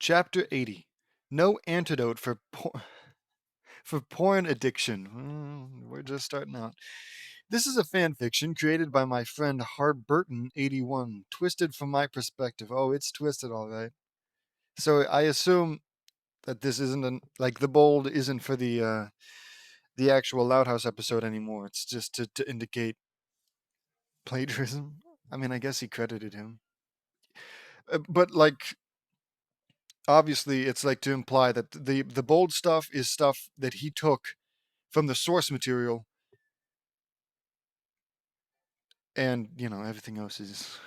Chapter 80. No antidote for porn addiction. We're just starting out. This is a fan fiction created by my friend Harburton81, twisted from my perspective. Oh, it's twisted, all right. So I assume that this isn't like the bold isn't for the actual Loud House episode anymore. It's just to indicate plagiarism. I mean, I guess he credited him, but like obviously it's like to imply that the bold stuff is stuff that he took from the source material, and everything else is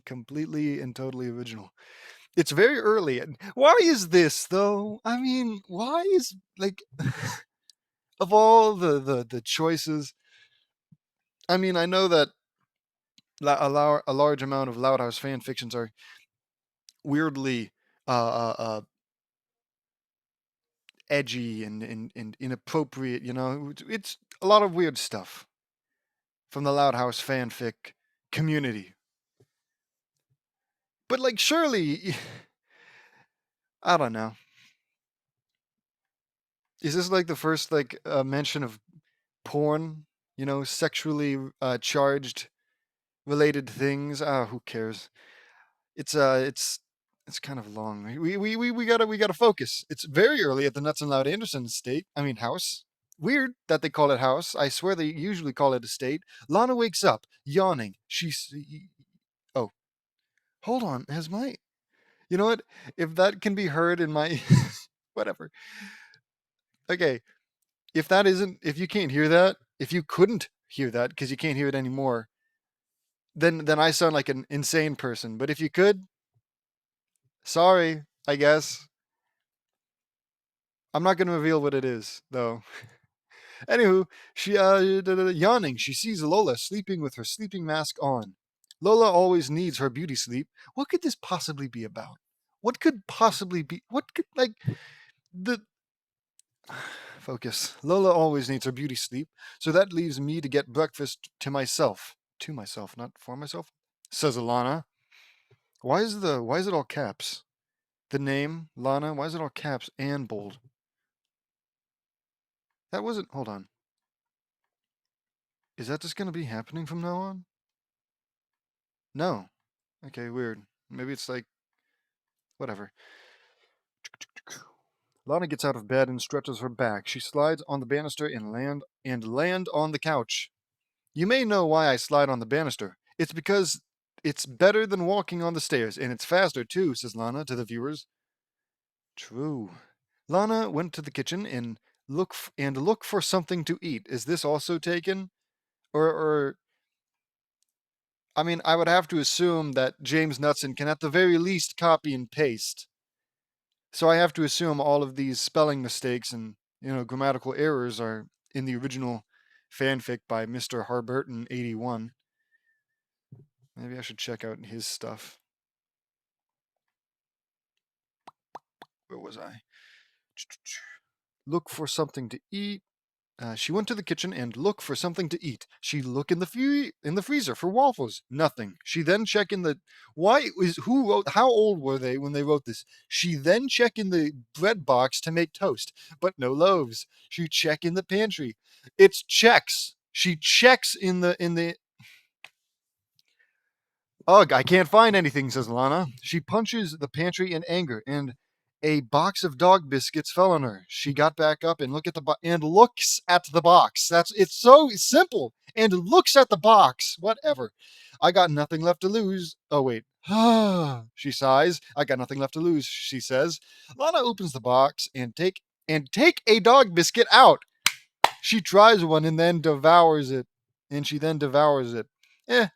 completely and totally original. It's very early. And why is this though? I mean, why is like of all the choices? I mean, I know that a large amount of Loud House fan fictions are weirdly edgy and inappropriate. It's a lot of weird stuff from the Loud House fanfic community. But like, surely, I don't know. Is this like the first like mention of porn? Sexually charged related things. Who cares? It's kind of long. We gotta focus. It's very early at the Nuts and Loud Anderson estate. I mean house. Weird that they call it house. I swear they usually call it estate. Lana wakes up, yawning. Oh, hold on. Has my you know what? If that can be heard in my whatever. Okay, if you can't hear that, if you couldn't hear that because you can't hear it anymore, then I sound like an insane person. But if you could, sorry, I guess. I'm not going to reveal what it is, though. Anywho, she yawning. She sees Lola sleeping with her sleeping mask on. Lola always needs her beauty sleep. What could this possibly be about? What could possibly be? What could like the focus? Lola always needs her beauty sleep, so that leaves me to get breakfast to myself. To myself, not for myself, says Alana. Why is it all caps? The name, Lana, why is it all caps and bold? That wasn't hold on. Is that just gonna be happening from now on? No. Okay, weird. Maybe it's like whatever. Lana gets out of bed and stretches her back. She slides on the banister and land on the couch. You may know why I slide on the banister. It's because it's better than walking on the stairs, and it's faster too, says Lana to the viewers. True. Lana went to the kitchen and look for something to eat. Is this also taken? Or I mean, I would have to assume that James Knutson can at the very least copy and paste. So I have to assume all of these spelling mistakes and grammatical errors are in the original fanfic by Mr. Harburton81. Maybe I should check out his stuff. Where was I? Look for something to eat. She went to the kitchen and looked for something to eat. She looked in the freezer for waffles. Nothing. She then checked in the who wrote how old were they when they wrote this? She then checked in the bread box to make toast, but no loaves. She checked in the pantry. It's checks. She checks in the Ugh, I can't find anything, says Lana. She punches the pantry in anger, and a box of dog biscuits fell on her. She got back up and looks at the box. It's so simple. And looks at the box. Whatever. I got nothing left to lose. Oh wait. She sighs. I got nothing left to lose, she says. Lana opens the box and take a dog biscuit out. She tries one and then devours it. And she then devours it.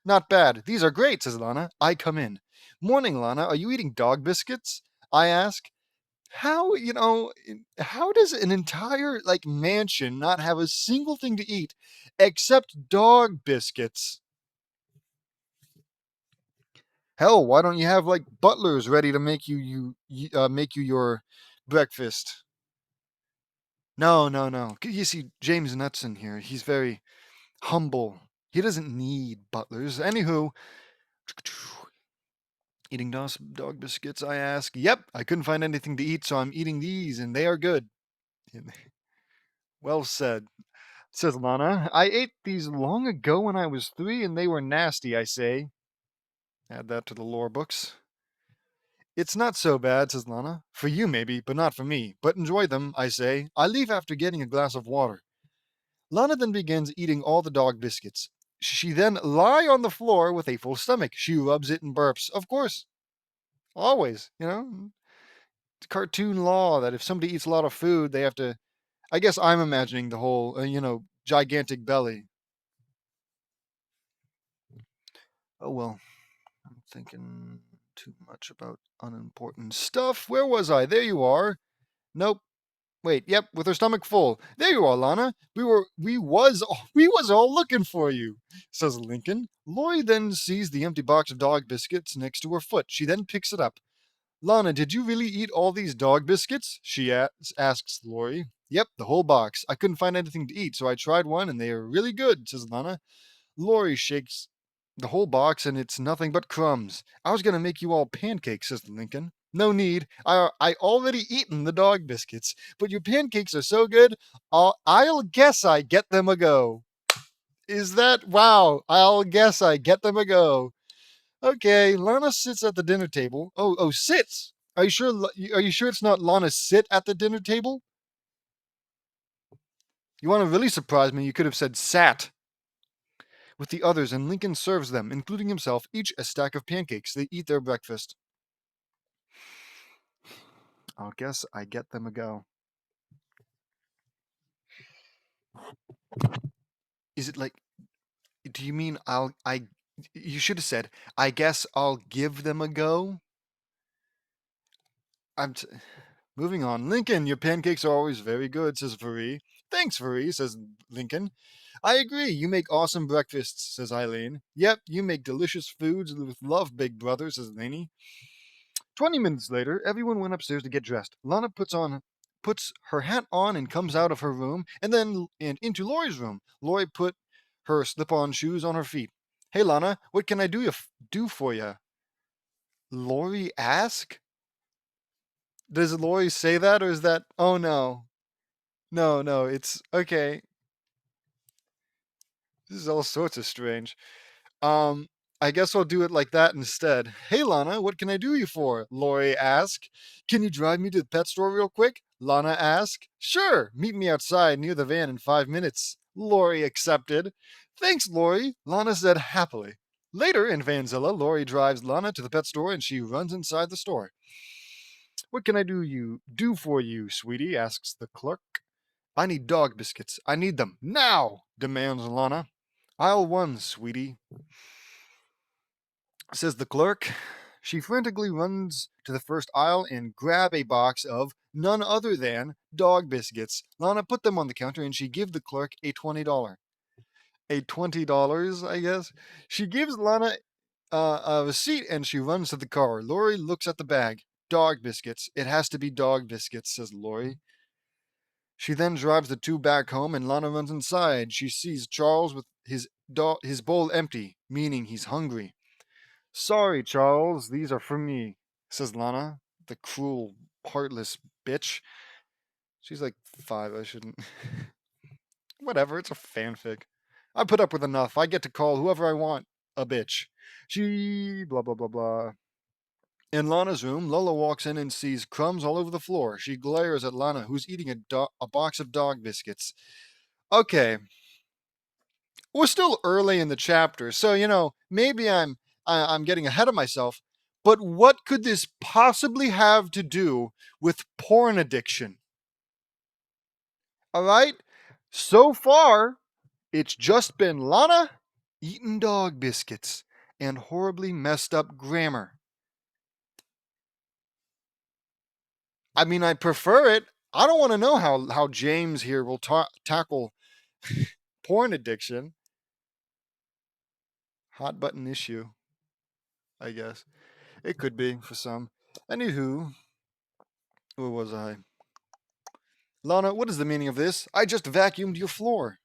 Not bad. These are great, says Lana. I come in. Morning, Lana. Are you eating dog biscuits? I ask. How does an entire like mansion not have a single thing to eat except dog biscuits? Hell, why don't you have like butlers ready to make you your breakfast? No, no, no. You see, James Knutson here. He's very humble. He doesn't need butlers. Anywho, Eating dog biscuits, I ask. Yep, I couldn't find anything to eat, so I'm eating these, and they are good. Well said, says Lana. I ate these long ago when I was 3, and they were nasty, I say. Add that to the lore books. It's not so bad, says Lana. For you, maybe, but not for me. But enjoy them, I say. I leave after getting a glass of water. Lana then begins eating all the dog biscuits. She then lie on the floor with a full stomach. She rubs it and burps. Of course. Always, It's cartoon law that if somebody eats a lot of food, they have to. I guess I'm imagining the whole, gigantic belly. Oh well, I'm thinking too much about unimportant stuff. Where was I? There you are. Nope. Wait, yep, with her stomach full. There you are, Lana. We was all looking for you, says Lincoln. Lori then sees the empty box of dog biscuits next to her foot. She then picks it up. Lana, did you really eat all these dog biscuits? She asks Lori. Yep, the whole box. I couldn't find anything to eat, so I tried one and they are really good, says Lana. Lori shakes the whole box and it's nothing but crumbs. I was going to make you all pancakes, says Lincoln. No need. I already eaten the dog biscuits, but your pancakes are so good, I'll guess I get them a go. Is that wow? I'll guess I get them a go. Okay, Lana sits at the dinner table. Oh, sits. Are you sure? Are you sure it's not Lana sit at the dinner table? You want to really surprise me? You could have said sat with the others, and Lincoln serves them, including himself, each a stack of pancakes. They eat their breakfast. I'll guess I get them a go. Is it like? Do you mean I? You should have said. I guess I'll give them a go. I'm. Moving on. Lincoln, your pancakes are always very good, says Marie. Thanks, Marie, says Lincoln. I agree. You make awesome breakfasts, says Eileen. Yep, you make delicious foods with love, big brother, says Laney. 20 minutes later, everyone went upstairs to get dressed. Lana puts her hat on and comes out of her room, and into Lori's room. Lori put her slip-on shoes on her feet. Hey, Lana, what can I do for you? Lori ask? Does Lori say that, or is that? Oh no, no, it's okay. This is all sorts of strange. Um, I guess I'll do it like that instead. Hey, Lana, what can I do you for? Lori asked. Can you drive me to the pet store real quick? Lana asked. Sure, meet me outside near the van in 5 minutes. Lori accepted. Thanks, Lori, Lana said happily. Later in Vanzilla, Lori drives Lana to the pet store and she runs inside the store. What can I do for you, sweetie? Asks the clerk. I need dog biscuits. I need them now, demands Lana. Aisle 1, sweetie, says the clerk. She frantically runs to the first aisle and grab a box of none other than dog biscuits. Lana put them on the counter and she gives the clerk a $20. A $20, I guess. She gives Lana a receipt and she runs to the car. Lori looks at the bag. Dog biscuits. It has to be dog biscuits, says Lori. She then drives the two back home and Lana runs inside. She sees Charles with his bowl empty, meaning he's hungry. Sorry, Charles, these are for me, says Lana, the cruel, heartless bitch. She's like 5, I shouldn't. Whatever, it's a fanfic. I put up with enough. I get to call whoever I want a bitch. She blah blah blah blah. In Lana's room, Lola walks in and sees crumbs all over the floor. She glares at Lana, who's eating a box of dog biscuits. Okay, we're still early in the chapter, so maybe I'm getting ahead of myself. But what could this possibly have to do with porn addiction? All right, so far it's just been Lana eating dog biscuits and horribly messed up grammar. I mean, I prefer it. I don't want to know how James here will tackle porn addiction. Hot button issue, I guess. It could be for some. Anywho, where was I? Lana, what is the meaning of this? I just vacuumed your floor.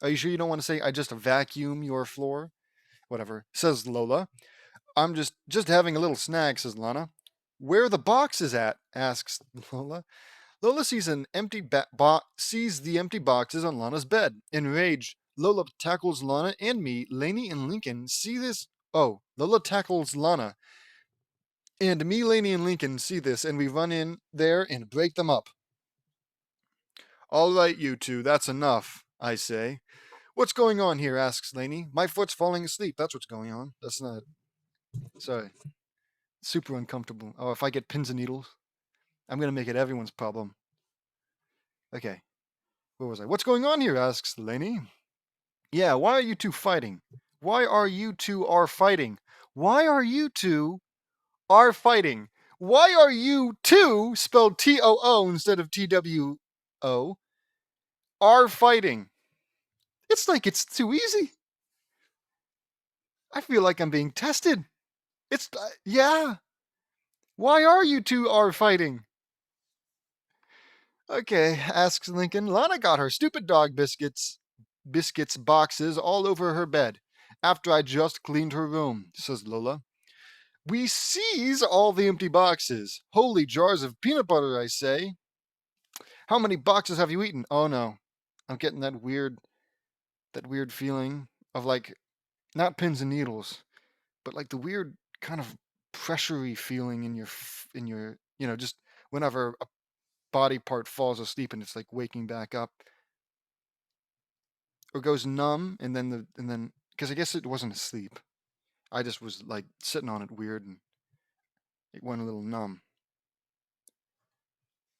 Are you sure you don't want to say I just vacuum your floor? Whatever, says Lola. I'm just having a little snack, says Lana. Where are the boxes at? Asks Lola. Lola sees sees the empty boxes on Lana's bed. Enraged, Lola tackles Lana and me. Lainey and Lincoln see this. Oh, Lola tackles Lana. And me, Lainey, and Lincoln see this, and we run in there and break them up. All right, you two, that's enough, I say. What's going on here? Asks Lainey. My foot's falling asleep. That's what's going on. That's not. Sorry. Super uncomfortable. Oh, if I get pins and needles, I'm going to make it everyone's problem. Okay. Where was I? What's going on here? Asks Lainey. Yeah, why are you two fighting? Why are you two are fighting? Why are you two are fighting? Why are you two, spelled T-O-O instead of T-W-O, are fighting? It's like it's too easy. I feel like I'm being tested. It's, yeah. Why are you two are fighting? Okay, asks Lincoln. Lana got her stupid dog biscuits boxes all over her bed after I just cleaned her room, says Lola. We seize all the empty boxes. Holy jars of peanut butter, I say. How many boxes have you eaten? Oh no. I'm getting that weird feeling of like not pins and needles, but like the weird kind of pressury feeling in your just whenever a body part falls asleep and it's like waking back up or goes numb and then because I guess it wasn't asleep. I just was like sitting on it weird and it went a little numb.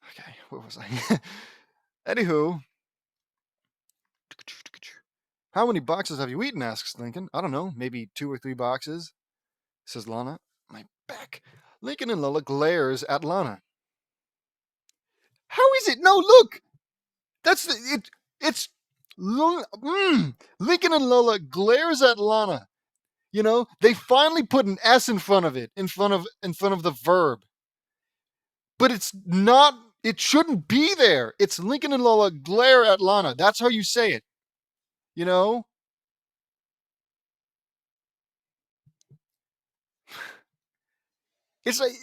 Okay, what was I? Anywho, how many boxes have you eaten? Asks Lincoln. I don't know, maybe 2 or 3 boxes, says Lana. My back. Lincoln and Lola glares at Lana. How is it? No, look! That's it. It's Lincoln and Lola glares at Lana. You know, they finally put an S in front of it, in front of the verb. But it's not. It shouldn't be there. It's Lincoln and Lola glare at Lana. That's how you say it. You know. It's like,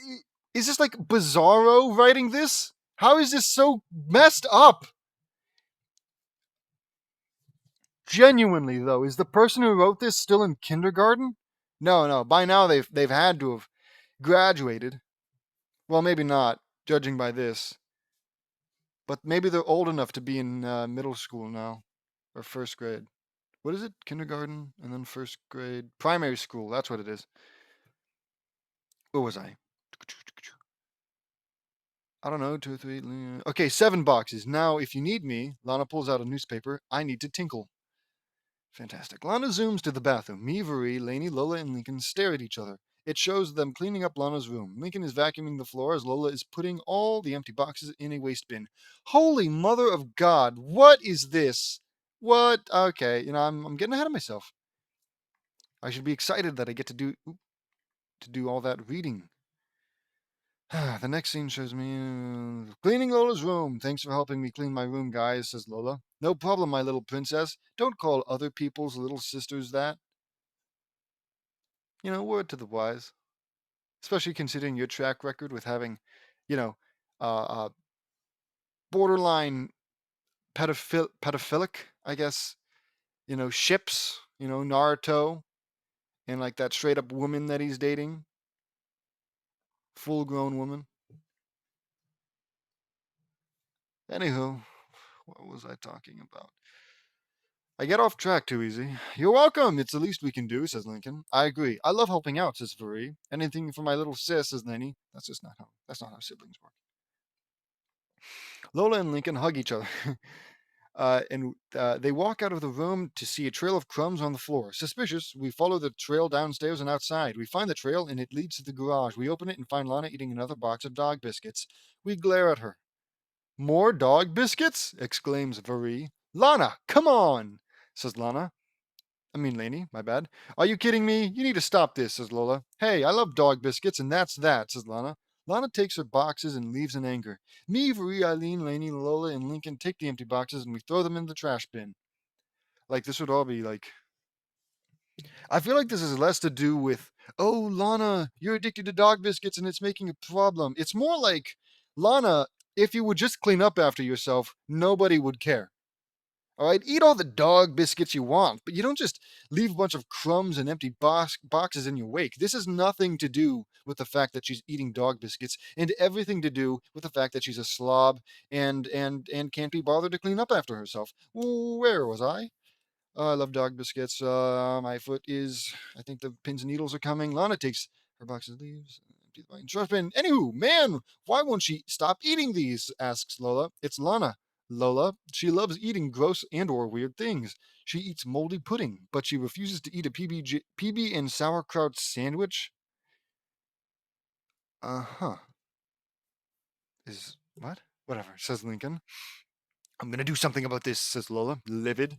is this like Bizarro writing this? How is this so messed up? Genuinely though, is the person who wrote this still in kindergarten? No, no. By now they've had to have graduated. Well, maybe not, judging by this. But maybe they're old enough to be in middle school now, or first grade. What is it? Kindergarten and then first grade, primary school. That's what it is. Where was I? I don't know, 2 or 3. Okay, 7 boxes. Now, if you need me, Lana pulls out a newspaper. I need to tinkle. Fantastic. Lana zooms to the bathroom. Me, Marie, Lainey, Lola, and Lincoln stare at each other. It shows them cleaning up Lana's room. Lincoln is vacuuming the floor as Lola is putting all the empty boxes in a waste bin. Holy mother of God, what is this? What? Okay, I'm getting ahead of myself. I should be excited that I get to do all that reading. The next scene shows me cleaning Lola's room. Thanks for helping me clean my room, guys, says Lola. No problem, my little princess. Don't call other people's little sisters that. Word to the wise. Especially considering your track record with having, you know, uh, borderline pedophilic, I guess, ships, Naruto, and like that straight up woman that he's dating. Full grown woman. Anywho, what was I talking about? I get off track too easy. You're welcome. It's the least we can do, says Lincoln. I agree. I love helping out, says Marie. Anything for my little sis, says Nanny. That's not how siblings work. Lola and Lincoln hug each other. And they walk out of the room to see a trail of crumbs on the floor. Suspicious, we follow the trail downstairs and outside. We find the trail and it leads to the garage. We open it and find Lana eating another box of dog biscuits. We glare at her. More dog biscuits? Exclaims Marie. Lana, come on, says Lana. I mean, Lainey, my bad. Are you kidding me? You need to stop this, says Lola. Hey, I love dog biscuits, and that's that, says Lana. Lana takes her boxes and leaves in anger. Me, Marie, Eileen, Lainey, Lola, and Lincoln take the empty boxes and we throw them in the trash bin. Like, this would all be like I feel like this is less to do with, oh, Lana, you're addicted to dog biscuits and it's making a problem. It's more like, Lana, if you would just clean up after yourself, nobody would care. All right, eat all the dog biscuits you want, but you don't just leave a bunch of crumbs and empty boxes in your wake. This has nothing to do with the fact that she's eating dog biscuits, and everything to do with the fact that she's a slob and can't be bothered to clean up after herself. Where was I? I love dog biscuits. My foot is. I think the pins and needles are coming. Lana takes her box of leaves. Empty the trash bin. Anywho, man, why won't she stop eating these? Asks Lola. It's Lana. Lola. She loves eating gross and/or weird things. She eats moldy pudding, but she refuses to eat a PB and sauerkraut sandwich. Uh-huh. Is what? Whatever, says Lincoln. I'm gonna do something about this, says Lola, livid.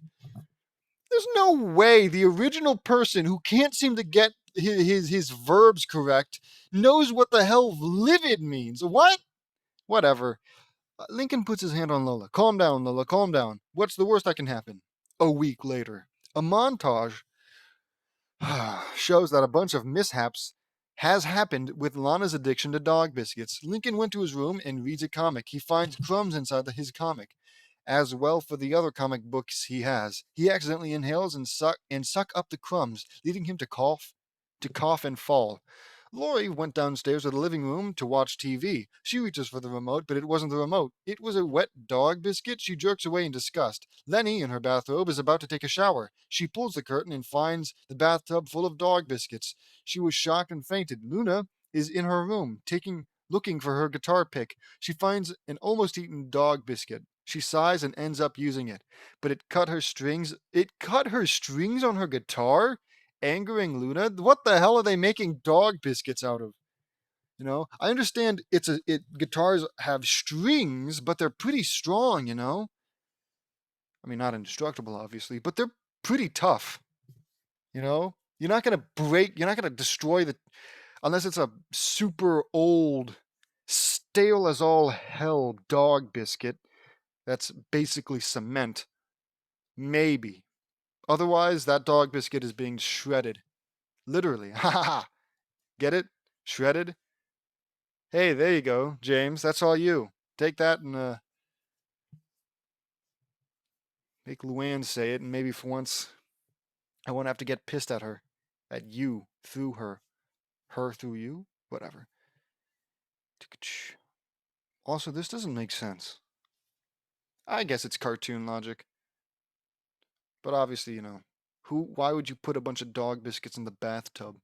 There's no way the original person who can't seem to get his verbs correct knows what the hell livid means. What? Whatever. Lincoln puts his hand on Lola. Calm down, Lola, calm down. What's the worst that can happen? A week later. A montage shows that a bunch of mishaps has happened with Lana's addiction to dog biscuits. Lincoln went to his room and reads a comic. He finds crumbs inside his comic. As well for the other comic books he has. He accidentally inhales and suck up the crumbs, leading him to cough and fall. Lori went downstairs to the living room to watch TV. She reaches for the remote, but it wasn't the remote. It was a wet dog biscuit. She jerks away in disgust. Lenny, in her bathrobe, is about to take a shower. She pulls the curtain and finds the bathtub full of dog biscuits. She was shocked and fainted. Luna is in her room, looking for her guitar pick. She finds an almost eaten dog biscuit. She sighs and ends up using it. But it cut her strings. It cut her strings on her guitar, angering Luna. What the hell are they making dog biscuits out of? I understand guitars have strings, but they're pretty strong, I mean, not indestructible, obviously, but they're pretty tough, You're not gonna destroy unless it's a super old, stale as all hell dog biscuit that's basically cement. Maybe. Otherwise, that dog biscuit is being shredded. Literally. Ha ha ha. Get it? Shredded? Hey, there you go, James. That's all you. Take that and make Luann say it, and maybe for once I won't have to get pissed at her. At you through her. Her through you? Whatever. Also, this doesn't make sense. I guess it's cartoon logic. But obviously, why would you put a bunch of dog biscuits in the bathtub?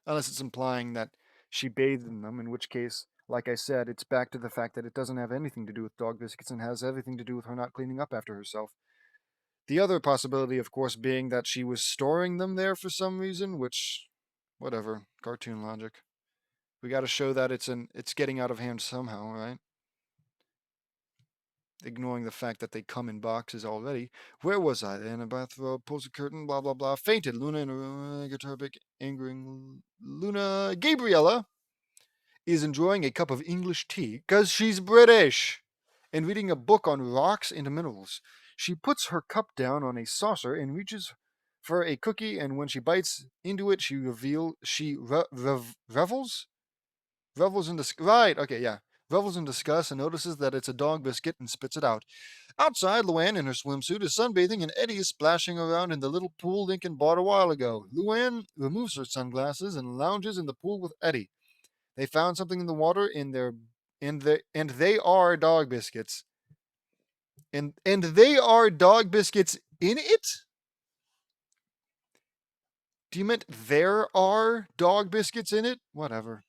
Unless it's implying that she bathed in them, in which case, like I said, it's back to the fact that it doesn't have anything to do with dog biscuits and has everything to do with her not cleaning up after herself. The other possibility, of course, being that she was storing them there for some reason, which, whatever, cartoon logic. We got to show that it's getting out of hand somehow, right? Ignoring the fact that they come in boxes already. Where was I? In a bathrobe, pulls a curtain, blah, blah, blah. Fainted. Luna in a guitar pick, angering Luna. Gabriella is enjoying a cup of English tea because she's British and reading a book on rocks and minerals. She puts her cup down on a saucer and reaches for a cookie, and when she bites into it, revels? Revels in disgust. Right, okay, yeah. Revels in disgust and notices that it's a dog biscuit and spits it out. Outside, Luann in her swimsuit is sunbathing and Eddie is splashing around in the little pool Lincoln bought a while ago. Luann removes her sunglasses and lounges in the pool with Eddie. They found something in the water and they are dog biscuits. And they are dog biscuits in it? Do you meant there are dog biscuits in it? Whatever.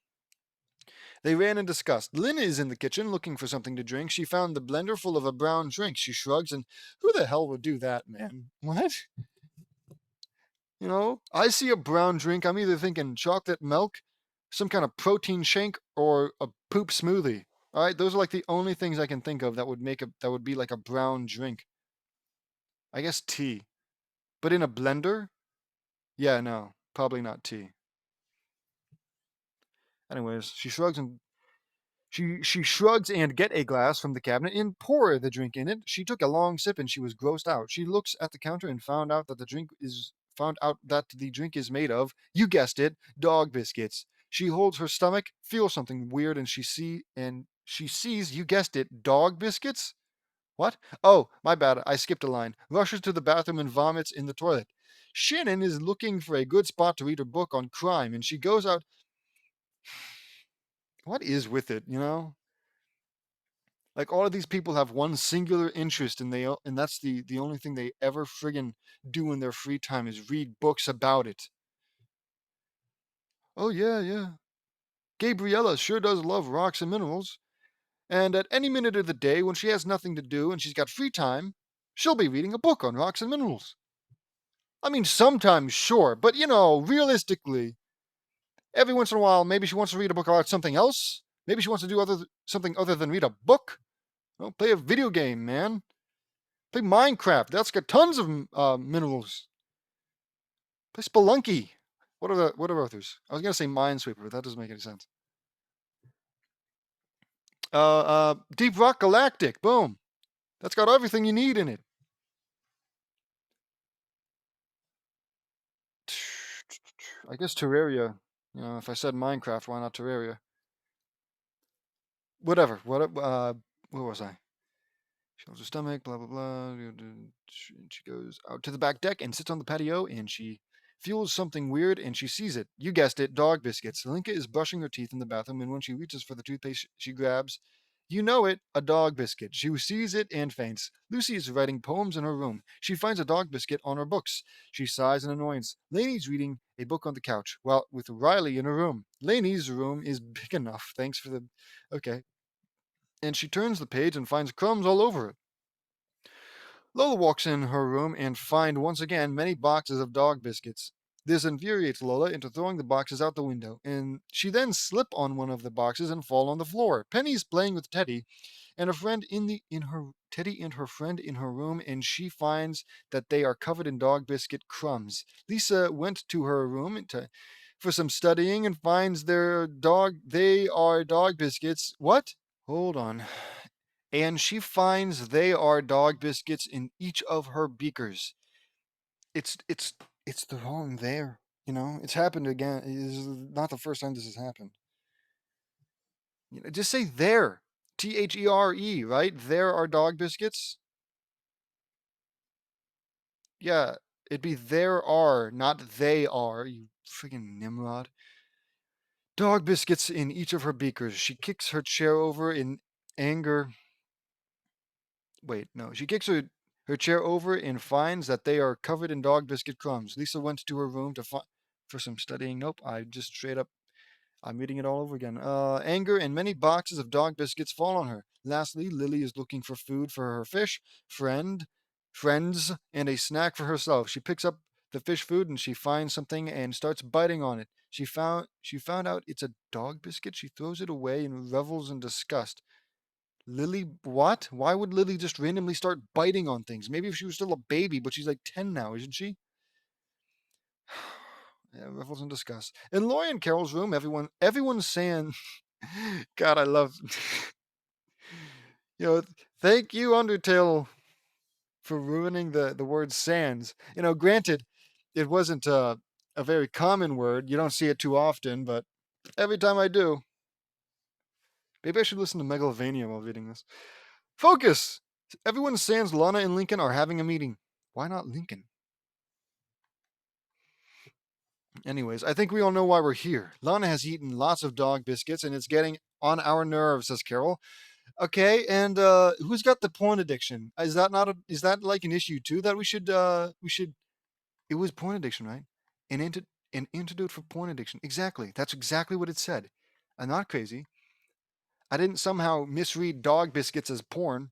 They ran in disgust. Lynn is in the kitchen looking for something to drink. She found the blender full of a brown drink. She shrugs and, who the hell would do that, man? What? I see a brown drink. I'm either thinking chocolate milk, some kind of protein shake, or a poop smoothie. All right, those are like the only things I can think of that would be like a brown drink. I guess tea, but in a blender? Yeah, no, probably not tea. Anyways, she shrugs and get a glass from the cabinet and pour the drink in it. She took a long sip and she was grossed out. She looks at the counter and found out that the drink is found out that the drink is made of, you guessed it, dog biscuits. She holds her stomach, feels something weird, and she sees, you guessed it, dog biscuits? What? Oh, my bad. I skipped a line. Rushes to the bathroom and vomits in the toilet. Shannon is looking for a good spot to read her book on crime, and she goes out. What is with it, you know? Like, all of these people have one singular interest, and that's the only thing they ever friggin' do in their free time is read books about it. Oh yeah, yeah. Gabriella sure does love rocks and minerals. And at any minute of the day when she has nothing to do and she's got free time, she'll be reading a book on rocks and minerals. I mean, sometimes, sure, but realistically, every once in a while, maybe she wants to read a book about something else. Maybe she wants to do something other than read a book. Well, play a video game, man. Play Minecraft. That's got tons of minerals. Play Spelunky. What are others? I was gonna say Minesweeper, but that doesn't make any sense. Deep Rock Galactic. Boom. That's got everything you need in it. I guess Terraria. If I said Minecraft, why not Terraria? Whatever. Where was I? She holds her stomach, blah, blah, blah. She goes out to the back deck and sits on the patio, and she feels something weird, and she sees it. You guessed it, dog biscuits. Linka is brushing her teeth in the bathroom, and when she reaches for the toothpaste, she grabs, you know it, a dog biscuit. She sees it and faints. Lucy is writing poems in her room. She finds a dog biscuit on her books. She sighs in annoyance. Lainey's reading a book on the couch, while with Riley in her room. Lainey's room is big enough. Thanks for the... Okay. And she turns the page and finds crumbs all over it. Lola walks in her room and finds once again many boxes of dog biscuits. This infuriates Lola into throwing the boxes out the window, and she then slip on one of the boxes and fall on the floor. Penny's playing with Teddy and a friend in her Teddy and her friend in her room, and she finds that they are covered in dog biscuit crumbs. Lisa went to her room for some studying and finds they are dog biscuits. What? Hold on. And she finds they are dog biscuits in each of her beakers. It's the wrong there. It's happened again. It's not the first time this has happened. Just say there. THERE, right? There are dog biscuits. Yeah, it'd be there are, not they are. You friggin' Nimrod. Dog biscuits in each of her beakers. She kicks her chair over in anger. Wait, no. She kicks her chair over and finds that they are covered in dog biscuit crumbs. Lisa went to her room for some studying. Nope, I just straight up, I'm reading it all over again. Anger and many boxes of dog biscuits fall on her. Lastly, Lily is looking for food for her friends, and a snack for herself. She picks up the fish food and she finds something and starts biting on it. She found out it's a dog biscuit. She throws it away and revels in disgust. Lily, what? Why would Lily just randomly start biting on things? Maybe if she was still a baby, but she's like 10 now, isn't she? Yeah, revels in disgust. In Laurie and Carol's room, everyone's saying, God, I love, thank you, Undertale, for ruining the word sands. Granted, it wasn't a very common word. You don't see it too often, but every time I do, maybe I should listen to Megalovania while reading this. Focus! Everyone sans Lana and Lincoln are having a meeting. Why not Lincoln? Anyways, I think we all know why we're here. Lana has eaten lots of dog biscuits and it's getting on our nerves, says Carol. Okay, and who's got the porn addiction? Is that like an issue too that we should it was porn addiction, right? An antidote for porn addiction. Exactly. That's exactly what it said. I'm not crazy. I didn't somehow misread dog biscuits as porn.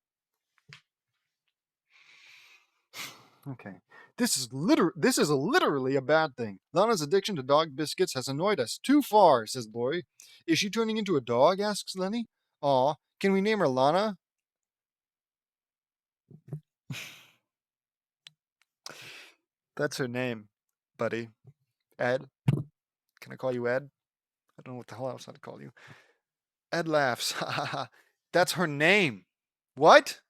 Okay. This is literally a bad thing. Lana's addiction to dog biscuits has annoyed us too far, says Lori. Is she turning into a dog? Asks Lenny. Aw, can we name her Lana? That's her name, buddy. Ed. Can I call you Ed? I don't know what the hell else I'd call you. Ed laughs. That's her name. What?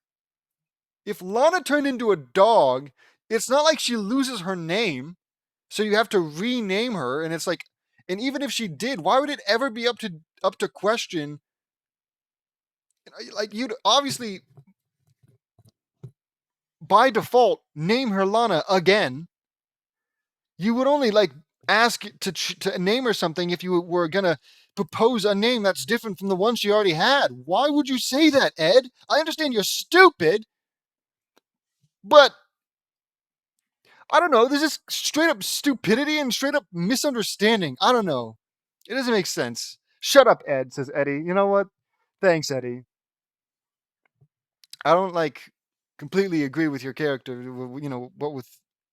If Lana turned into a dog, it's not like she loses her name. So you have to rename her, and it's like, and even if she did, why would it ever be up to question? Like, you'd obviously by default name her Lana again. You would only like ask to name her something if you were gonna propose a name that's different from the one she already had. Why would you say that, Ed? I understand you're stupid, but I don't know. This is straight up stupidity and straight up misunderstanding. I don't know. It doesn't make sense. Shut up, Ed, says Eddie. You know what? Thanks, Eddie. I don't like completely agree with your character. You know what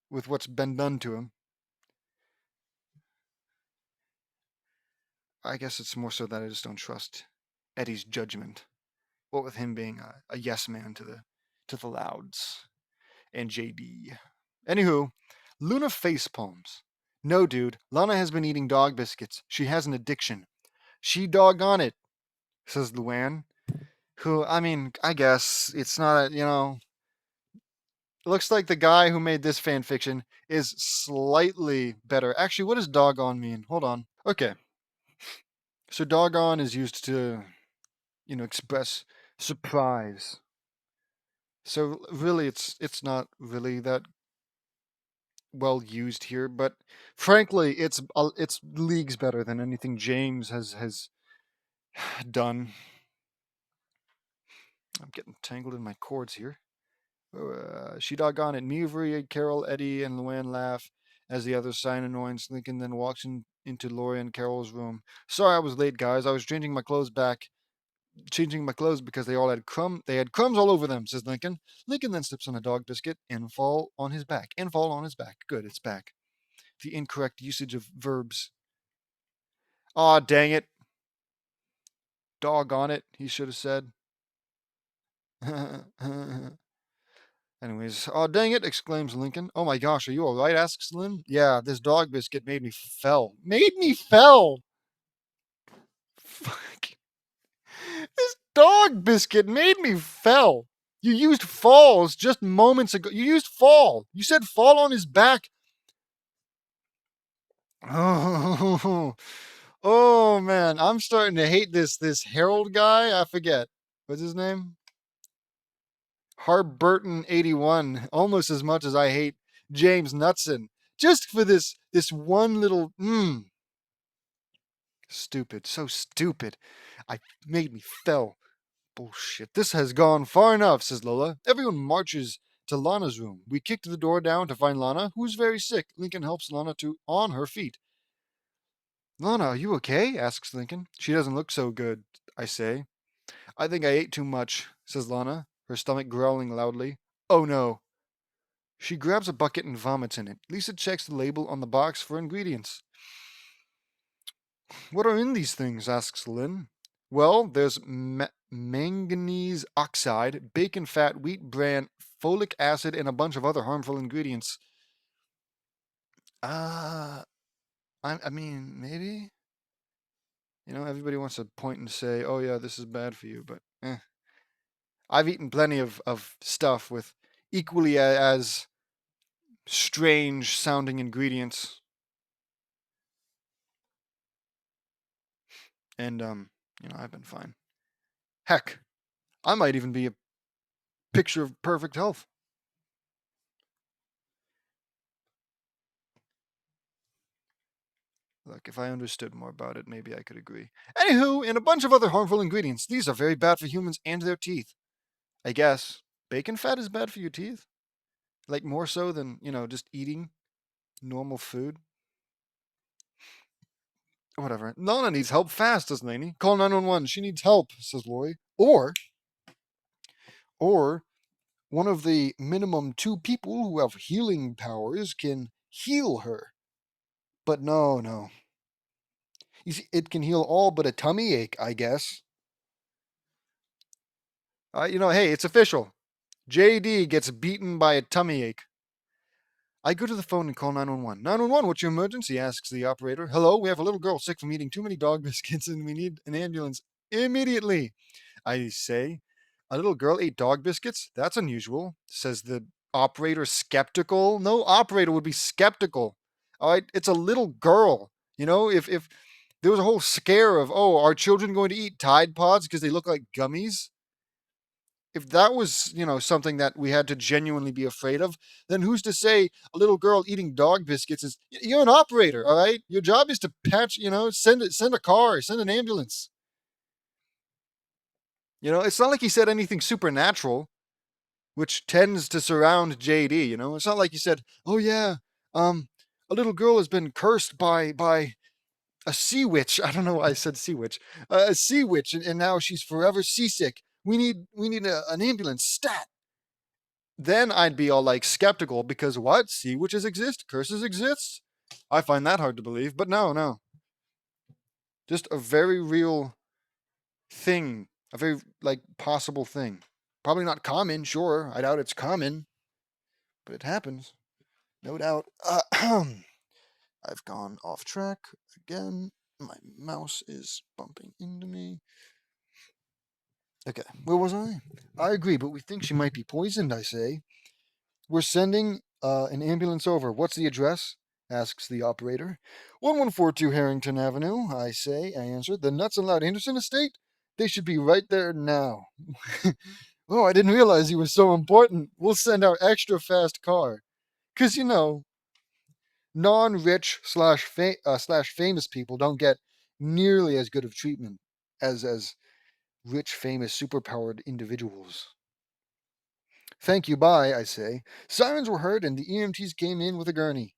with what's been done to him. I guess it's more so that I just don't trust Eddie's judgment. What with him being a yes man to the Louds and JD. Anywho, Luna face palms. No, dude, Lana has been eating dog biscuits. She has an addiction. She doggone it, says Luann. Who, I mean, I guess it's not, it looks like the guy who made this fan fiction is slightly better. Actually, what does doggone mean? Hold on. Okay. So doggone is used to, express surprise. So really, it's not really that well used here, but frankly, it's leagues better than anything James has done. I'm getting tangled in my cords here. She doggone it. Meavery, Carol, Eddie, and Luann laugh as the others sigh in annoyance. Lincoln then walks into Lori and Carol's room. Sorry I was late, guys. I was changing my clothes because they had crumbs all over them, says Lincoln. Lincoln then slips on a dog biscuit and fall on his back. And fall on his back. Good, it's back. The incorrect usage of verbs. Aw, dang it. Dog on it, he should have said. Anyways, oh dang it, exclaims Lincoln. Oh my gosh, are you alright? Asks Lynn. Yeah, this dog biscuit made me fell. Made me fell! Fuck. This dog biscuit made me fell. You used falls just moments ago. You used fall. You said fall on his back. Oh, oh man, I'm starting to hate this Harold guy. I forget. What's his name? Harburton 81 almost as much as I hate James Knutson. Just for this one little stupid, so stupid. I made me fell. Bullshit. This has gone far enough, says Lola. Everyone marches to Lana's room. We kicked the door down to find Lana, who's very sick. Lincoln helps Lana to on her feet. Lana, are you okay? Asks Lincoln. She doesn't look so good, I say. I think I ate too much, says Lana, her stomach growling loudly. Oh no. She grabs a bucket and vomits in it. Lisa checks the label on the box for ingredients. What are in these things? Asks Lynn. Well, there's manganese oxide, bacon fat, wheat bran, folic acid, and a bunch of other harmful ingredients. Uh, I mean, maybe? Everybody wants to point and say, oh yeah, this is bad for you, but I've eaten plenty of stuff with equally as strange sounding ingredients. And, I've been fine. Heck, I might even be a picture of perfect health. Look, if I understood more about it, maybe I could agree. Anywho, and a bunch of other harmful ingredients. These are very bad for humans and their teeth. I guess. Bacon fat is bad for your teeth? Like more so than, just eating normal food? Whatever. Lana needs help fast, doesn't Lainey? Call 911. She needs help, says Lori. Or one of the minimum two people who have healing powers can heal her. But no. You see, it can heal all but a tummy ache, I guess. Hey, it's official. JD gets beaten by a tummy ache. I go to the phone and call 911. 911, what's your emergency? Asks the operator. Hello, we have a little girl sick from eating too many dog biscuits and we need an ambulance immediately. I say, a little girl ate dog biscuits? That's unusual, says the operator, skeptical. No operator would be skeptical. All right, it's a little girl. If there was a whole scare of, oh, are children going to eat Tide Pods because they look like gummies? If that was, something that we had to genuinely be afraid of, then who's to say a little girl eating dog biscuits is? You're an operator, all right. Your job is to patch, send a car, send an ambulance. It's not like he said anything supernatural, which tends to surround JD. It's not like he said, "Oh yeah, a little girl has been cursed by a sea witch." I don't know why I said sea witch. A sea witch, and now she's forever seasick. We need an ambulance stat. Then I'd be all like skeptical because what? Sea witches exist? Curses exist? I find that hard to believe, but no, no. Just a very real thing, a very like possible thing. Probably not common, sure. I doubt it's common, but it happens, no doubt. I've gone off track again. My mouse is bumping into me. Okay, where was I? I agree, but we think she might be poisoned, I say. We're sending an ambulance over. What's the address? Asks the operator. 1142 Harrington Avenue, I answer. The Nuts and Loud Anderson estate? They should be right there now. Oh, I didn't realize he was so important. We'll send our extra fast car. Because, non-rich slash famous people don't get nearly as good of treatment as rich, famous, superpowered individuals. Thank you, bye, I say. Sirens were heard and the EMTs came in with a gurney.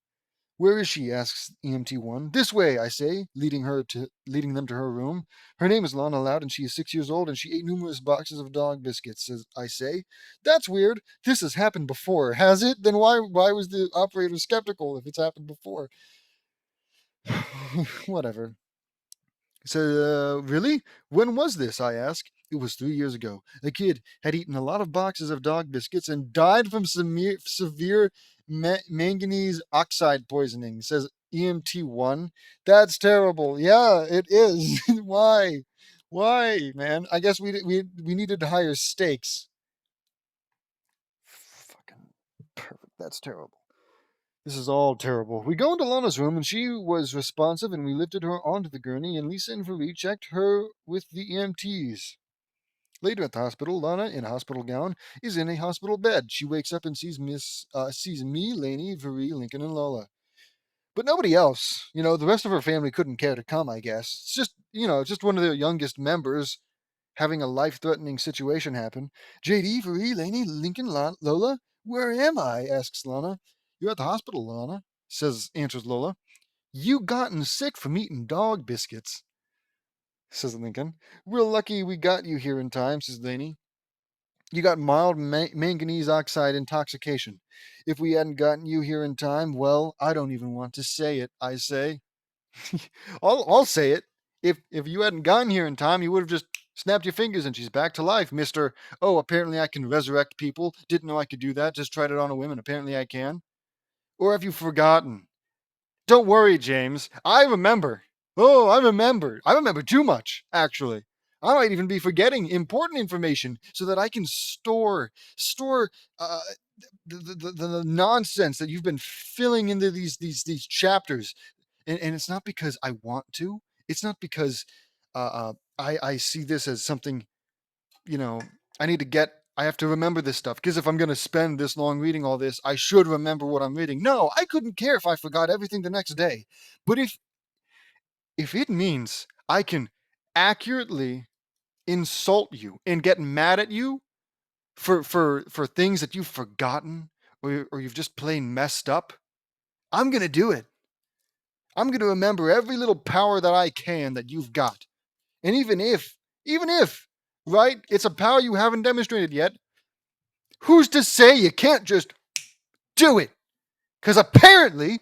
Where is she? Asks EMT 1. This way, I say, leading them to her room. Her name is Lana Loud and she is 6 years old and she ate numerous boxes of dog biscuits, as I say. That's weird. This has happened before, has it? Then why was the operator skeptical if it's happened before? Whatever. So, really? When was this? I ask. It was 3 years ago. A kid had eaten a lot of boxes of dog biscuits and died from severe manganese oxide poisoning, says EMT1. That's terrible. Yeah, it is. Why? Why, man? I guess we needed to hire stakes. Fucking perfect. That's terrible. This is all terrible. We go into Lana's room, and she was responsive, and we lifted her onto the gurney, and Lisa and Farid checked her with the EMTs. Later at the hospital, Lana, in a hospital gown, is in a hospital bed. She wakes up and sees me, Lainey, Farid, Lincoln, and Lola. But nobody else. The rest of her family couldn't care to come, I guess. It's just one of their youngest members having a life-threatening situation happen. JD, Farid, Lainey, Lincoln, Lola, where am I? Asks Lana. You're at the hospital, Lana, answers Lola. You gotten sick from eating dog biscuits, says Lincoln. We're lucky we got you here in time, says Lainey. You got mild manganese oxide intoxication. If we hadn't gotten you here in time, well, I don't even want to say it, I say. I'll say it. If you hadn't gotten here in time, you would have just snapped your fingers and she's back to life, Mr. Oh, apparently I can resurrect people. Didn't know I could do that. Just tried it on a whim and apparently I can. Or have you forgotten? Don't worry, James. I remember. Oh, I remember. I remember too much, actually. I might even be forgetting important information so that I can store uh, the nonsense that you've been filling into these chapters. And it's not because I want to. It's not because I see this as something, you know, I need to get. I have to remember this stuff because if I'm going to spend this long reading all this, I should remember what I'm reading. No, I couldn't care if I forgot everything the next day. But if it means I can accurately insult you and get mad at you for things that you've forgotten or you've just plain messed up, I'm going to do it. I'm going to remember every little power that I can that you've got. And even if, right, it's a power you haven't demonstrated yet, who's to say you can't just do it? Because apparently,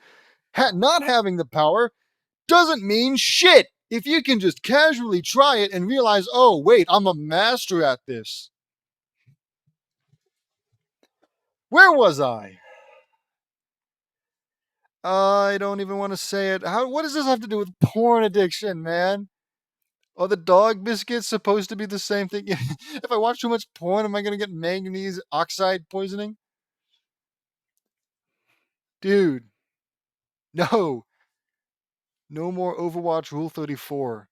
not having the power doesn't mean shit. If you can just casually try it and realize, oh, wait, I'm a master at this. Where was I? I don't even want to say it. What does this have to do with porn addiction, man? Are the dog biscuits supposed to be the same thing? If I watch too much porn, am I going to get manganese oxide poisoning? Dude. No, no more Overwatch Rule 34.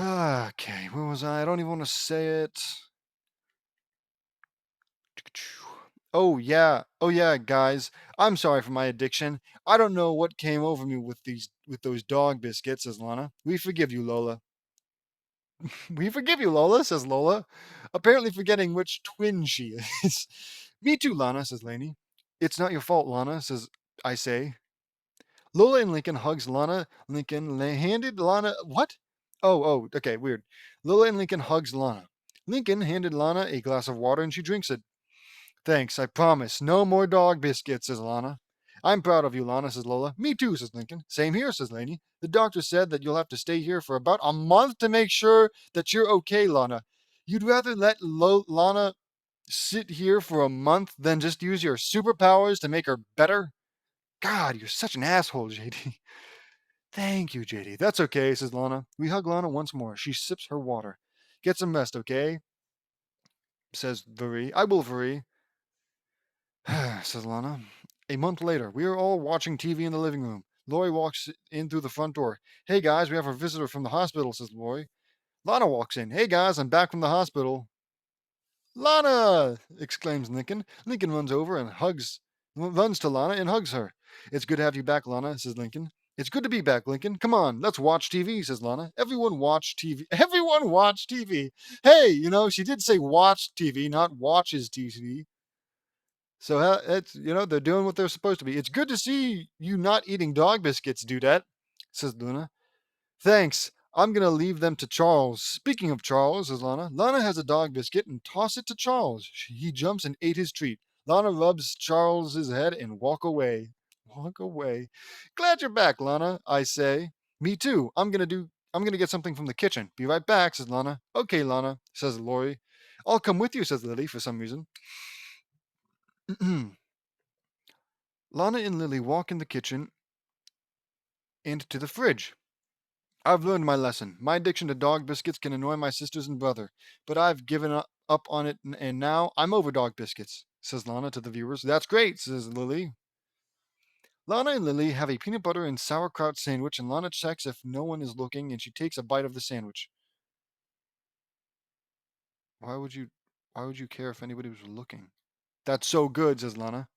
Okay, where was I? I don't even want to say it. Oh yeah, guys. I'm sorry for my addiction. I don't know what came over me with those dog biscuits, says Lana. We forgive you, Lola. We forgive you, Lola, says Lola, apparently forgetting which twin she is. Me too, Lana, says Lainey. It's not your fault, Lana, says I say. Lola and Lincoln hugs Lana. Handed Lana what? Okay, weird. Lola and Lincoln hugs Lana. Lincoln handed Lana a glass of water and she drinks it. Thanks, I promise. No more dog biscuits, says Lana. I'm proud of you, Lana, says Lola. Me too, says Lincoln. Same here, says Laney. The doctor said that you'll have to stay here for about a month to make sure that you're okay, Lana. You'd rather let Lana sit here for a month than just use your superpowers to make her better? God, you're such an asshole, JD. Thank you, JD. That's okay, says Lana. We hug Lana once more. She sips her water. Get some rest, okay? Says Vuri. I will, Vuri. Says Lana. A month later, we are all watching TV in the living room. Lori walks in through the front door. Hey guys, we have a visitor from the hospital, says Lori. Lana walks in. Hey guys, I'm back from the hospital. Lana! Exclaims Lincoln. Lincoln runs over and runs to Lana and hugs her. It's good to have you back, Lana, says Lincoln. It's good to be back, Lincoln. Come on, let's watch TV, says Lana. Everyone watch TV. Everyone watch TV. Hey, she did say watch TV, not watches TV. So it's they're doing what they're supposed to be. It's good to see you not eating dog biscuits, Dudette, says Luna. Thanks. I'm gonna leave them to Charles. Speaking of Charles, says Lana. Lana has a dog biscuit and toss it to Charles. He jumps and ate his treat. Lana rubs Charles's head and walk away. Walk away. Glad you're back, Lana, I say. Me too. I'm gonna get something from the kitchen. Be right back, says Lana. Okay, Lana, says Lori. I'll come with you, says Lily for some reason. Lana and Lily walk in the kitchen and to the fridge. I've learned my lesson. My addiction to dog biscuits can annoy my sisters and brother, but I've given up on it and now I'm over dog biscuits, says Lana to the viewers. That's great, says Lily. Lana and Lily have a peanut butter and sauerkraut sandwich, and Lana checks if no one is looking and she takes a bite of the sandwich. Why would you care if anybody was looking? That's so good, says Lana.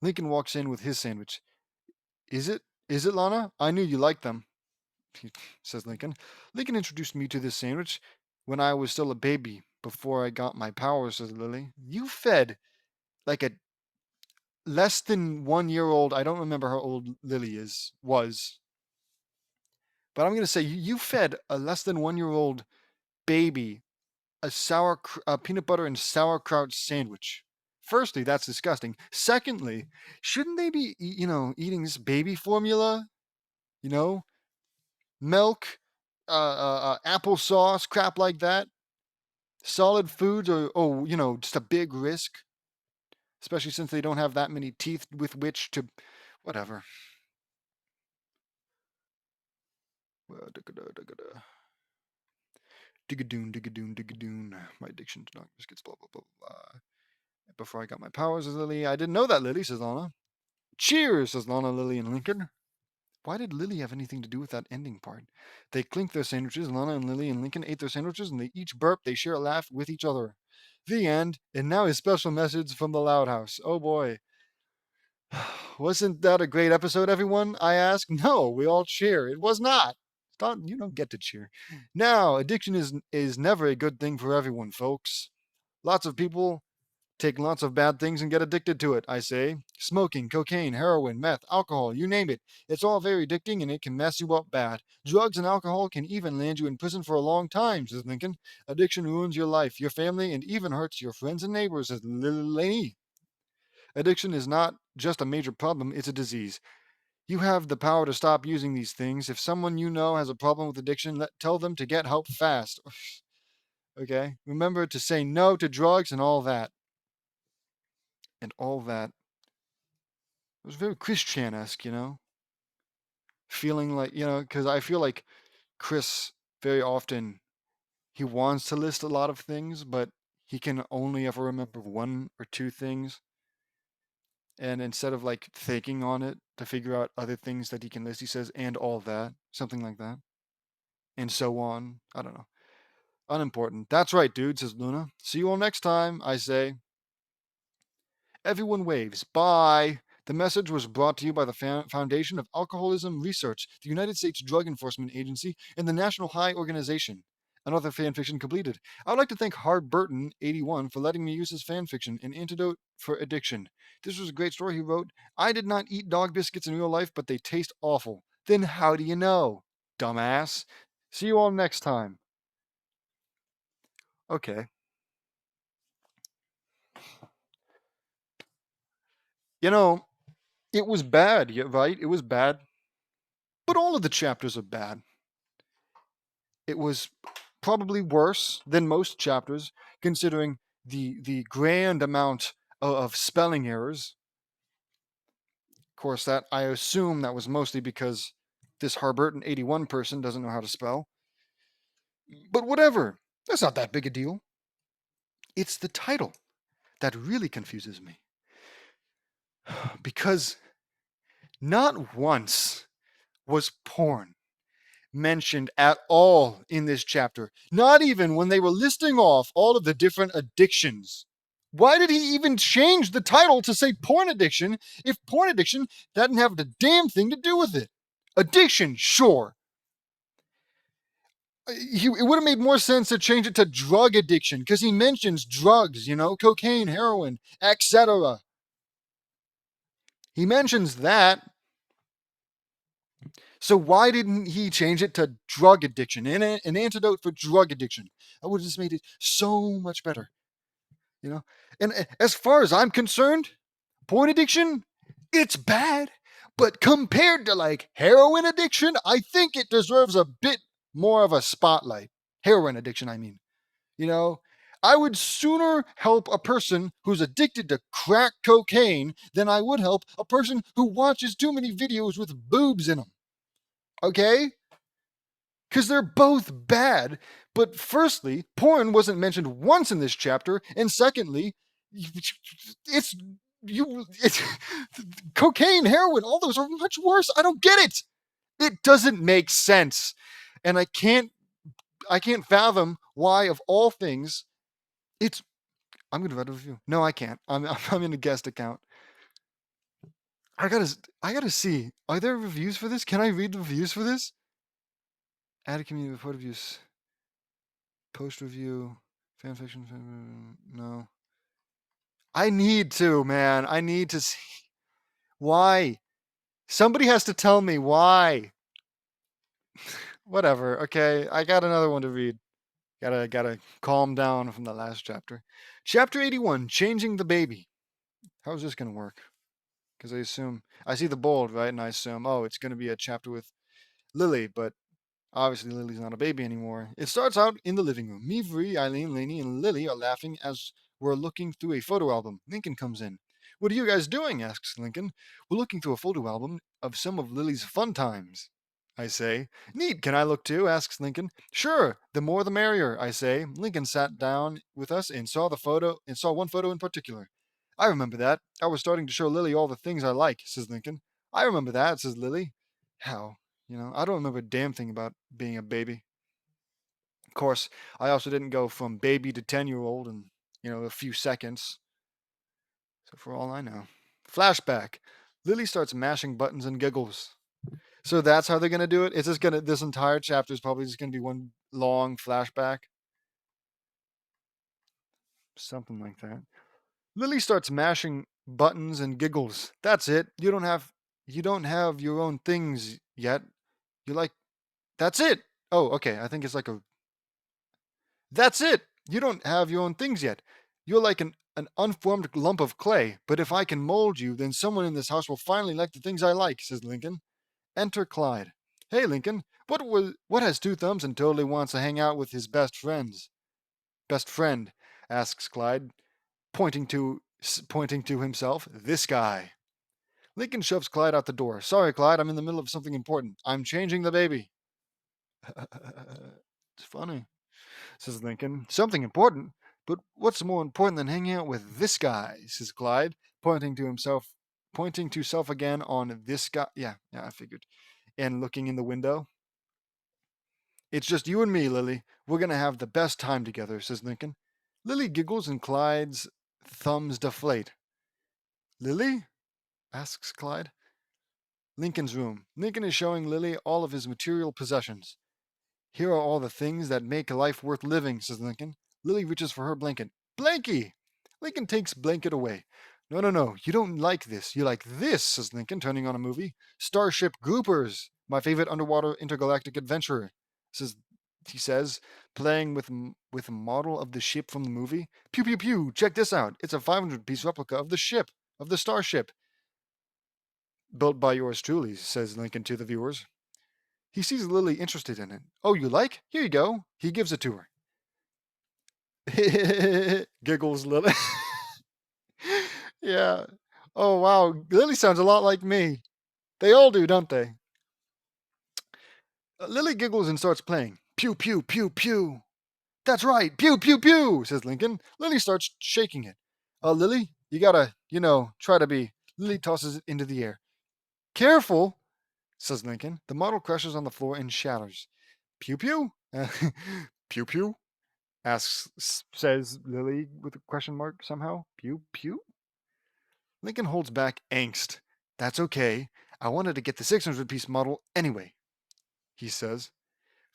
Lincoln walks in with his sandwich. Is it? Is it, Lana? I knew you liked them, says Lincoln. Lincoln introduced me to this sandwich when I was still a baby, before I got my powers, says Lily. You fed like a less than 1 year old. I don't remember how old Lily was, but I'm gonna say you fed a less than 1 year old baby a peanut butter and sauerkraut sandwich. Firstly, that's disgusting. Secondly, shouldn't they be eating this baby formula? You know, milk, applesauce, crap like that. Solid foods are, just a big risk, especially since they don't have that many teeth with which to, whatever. Digadoon, digadoon, digadoon. My addiction to dog biscuits, blah, blah, blah, blah. Before I got my powers, says Lily. I didn't know that, Lily, says Lana. Cheers, says Lana, Lily, and Lincoln. Why did Lily have anything to do with that ending part? They clinked their sandwiches. Lana and Lily and Lincoln ate their sandwiches, and they each burped. They share a laugh with each other. The end. And now a special message from the Loud House. Oh boy. Wasn't that a great episode, everyone? I ask. No, we all cheer. It was not. You don't get to cheer. Now, addiction is never a good thing for everyone, folks. Lots of people take lots of bad things and get addicted to it, I say. Smoking, cocaine, heroin, meth, alcohol, you name it. It's all very addicting and it can mess you up bad. Drugs and alcohol can even land you in prison for a long time, says Lincoln. Addiction ruins your life, your family, and even hurts your friends and neighbors, says Laney. Addiction is not just a major problem, it's a disease. You have the power to stop using these things. If someone you know has a problem with addiction, tell them to get help fast. Okay? Remember to say no to drugs and all that. And all that. It was very Christian-esque, feeling like, because I feel like Chris very often, he wants to list a lot of things, but he can only ever remember one or two things. And instead of like thinking on it to figure out other things that he can list, he says, and all that, something like that, and so on. I don't know. Unimportant. That's right, dude, says Luna. See you all next time, I say. Everyone waves. Bye. The message was brought to you by the Foundation of Alcoholism Research, the United States Drug Enforcement Agency, and the National High Organization. Another fanfiction completed. I would like to thank Hard Burton 81 for letting me use his fanfiction, An Antidote for Addiction. This was a great story he wrote. I did not eat dog biscuits in real life, but they taste awful. Then how do you know? Dumbass. See you all next time. Okay. You know, it was bad, right? It was bad. But all of the chapters are bad. It was probably worse than most chapters, considering the grand amount of spelling errors. Of course, that I assume that was mostly because this Harburton 81 person doesn't know how to spell. But whatever, that's not that big a deal. It's the title that really confuses me. Because not once was porn mentioned at all in this chapter, not even when they were listing off all of the different addictions. Why did he even change the title to say porn addiction if porn addiction doesn't have the damn thing to do with it? Addiction, sure. It would have made more sense to change it to drug addiction because he mentions drugs, cocaine, heroin, etc. He mentions that. So why didn't he change it to drug addiction, an antidote for drug addiction? I would have just made it so much better, And as far as I'm concerned, porn addiction, it's bad. But compared to like heroin addiction, I think it deserves a bit more of a spotlight. Heroin addiction, I mean. I would sooner help a person who's addicted to crack cocaine than I would help a person who watches too many videos with boobs in them. Okay? Because they're both bad. But firstly, porn wasn't mentioned once in this chapter, and secondly, it's it's cocaine, heroin, all those are much worse. I don't get it. It doesn't make sense, and I can't fathom why, of all things, it's. I'm gonna write a review. No, I can't. I'm in a guest account. I gotta see. Are there reviews for this? Can I read the reviews for this? Add a community report reviews. Post review. Fanfiction. No. I need to, man. I need to see. Why? Somebody has to tell me why. Whatever. Okay, I got another one to read. Gotta calm down from the last chapter. Chapter 81, Changing the Baby. How's this gonna work? Because I see the bold, right? And I assume, oh, it's gonna be a chapter with Lily, but obviously Lily's not a baby anymore. It starts out in the living room. Me, Vree, Eileen, Lainey, and Lily are laughing as we're looking through a photo album. Lincoln comes in. What are you guys doing? Asks Lincoln. We're looking through a photo album of some of Lily's fun times, I say. Neat, can I look too? Asks Lincoln. Sure, the more the merrier, I say. Lincoln sat down with us and saw one photo in particular. I remember that. I was starting to show Lily all the things I like, says Lincoln. I remember that, says Lily. How? I don't remember a damn thing about being a baby. Of course, I also didn't go from baby to 10-year-old in, a few seconds. So for all I know. Flashback. Lily starts mashing buttons and giggles. So that's how they're gonna do it? Is this entire chapter is probably just gonna be one long flashback? Something like that. Lily starts mashing buttons and giggles. That's it. You don't have your own things yet. You're like, that's it. Oh, okay. I think it's like a That's it. You don't have your own things yet. You're like an unformed lump of clay, but if I can mold you, then someone in this house will finally like the things I like, says Lincoln. Enter Clyde. Hey, Lincoln, what has two thumbs and totally wants to hang out with his best friends? Best friend, asks Clyde, pointing to himself. This guy. Lincoln shoves Clyde out the door. Sorry, Clyde, I'm in the middle of something important. I'm changing the baby. It's funny, says Lincoln. Something important? But what's more important than hanging out with this guy? Says Clyde, pointing to himself pointing to self again on this guy. Yeah, I figured. And looking in the window. It's just you and me, Lily. We're going to have the best time together, says Lincoln. Lily giggles and Clyde's thumbs deflate. Lily? Asks Clyde. Lincoln's room. Lincoln is showing Lily all of his material possessions. Here are all the things that make life worth living, says Lincoln. Lily reaches for her blanket. Blanky! Lincoln takes blanket away. No, no, no, you don't like this. You like this, says Lincoln, turning on a movie. Starship Groupers, my favorite underwater intergalactic adventure, he says, playing with a model of the ship from the movie. Pew, pew, pew, check this out. It's a 500-piece replica of the ship, of the starship. Built by yours truly, says Lincoln to the viewers. He sees Lily interested in it. Oh, you like? Here you go. He gives it to her. Giggles Lily. Yeah. Oh, wow. Lily sounds a lot like me. They all do, don't they? Lily giggles and starts playing. Pew, pew, pew, pew. That's right. Pew, pew, pew, says Lincoln. Lily starts shaking it. Lily, you gotta, try to be. Lily tosses it into the air. Careful, says Lincoln. The model crashes on the floor and shatters. Pew, pew? Pew, pew? Says Lily with a question mark somehow. Pew, pew? Lincoln holds back angst. That's okay. I wanted to get the 600-piece model anyway, he says.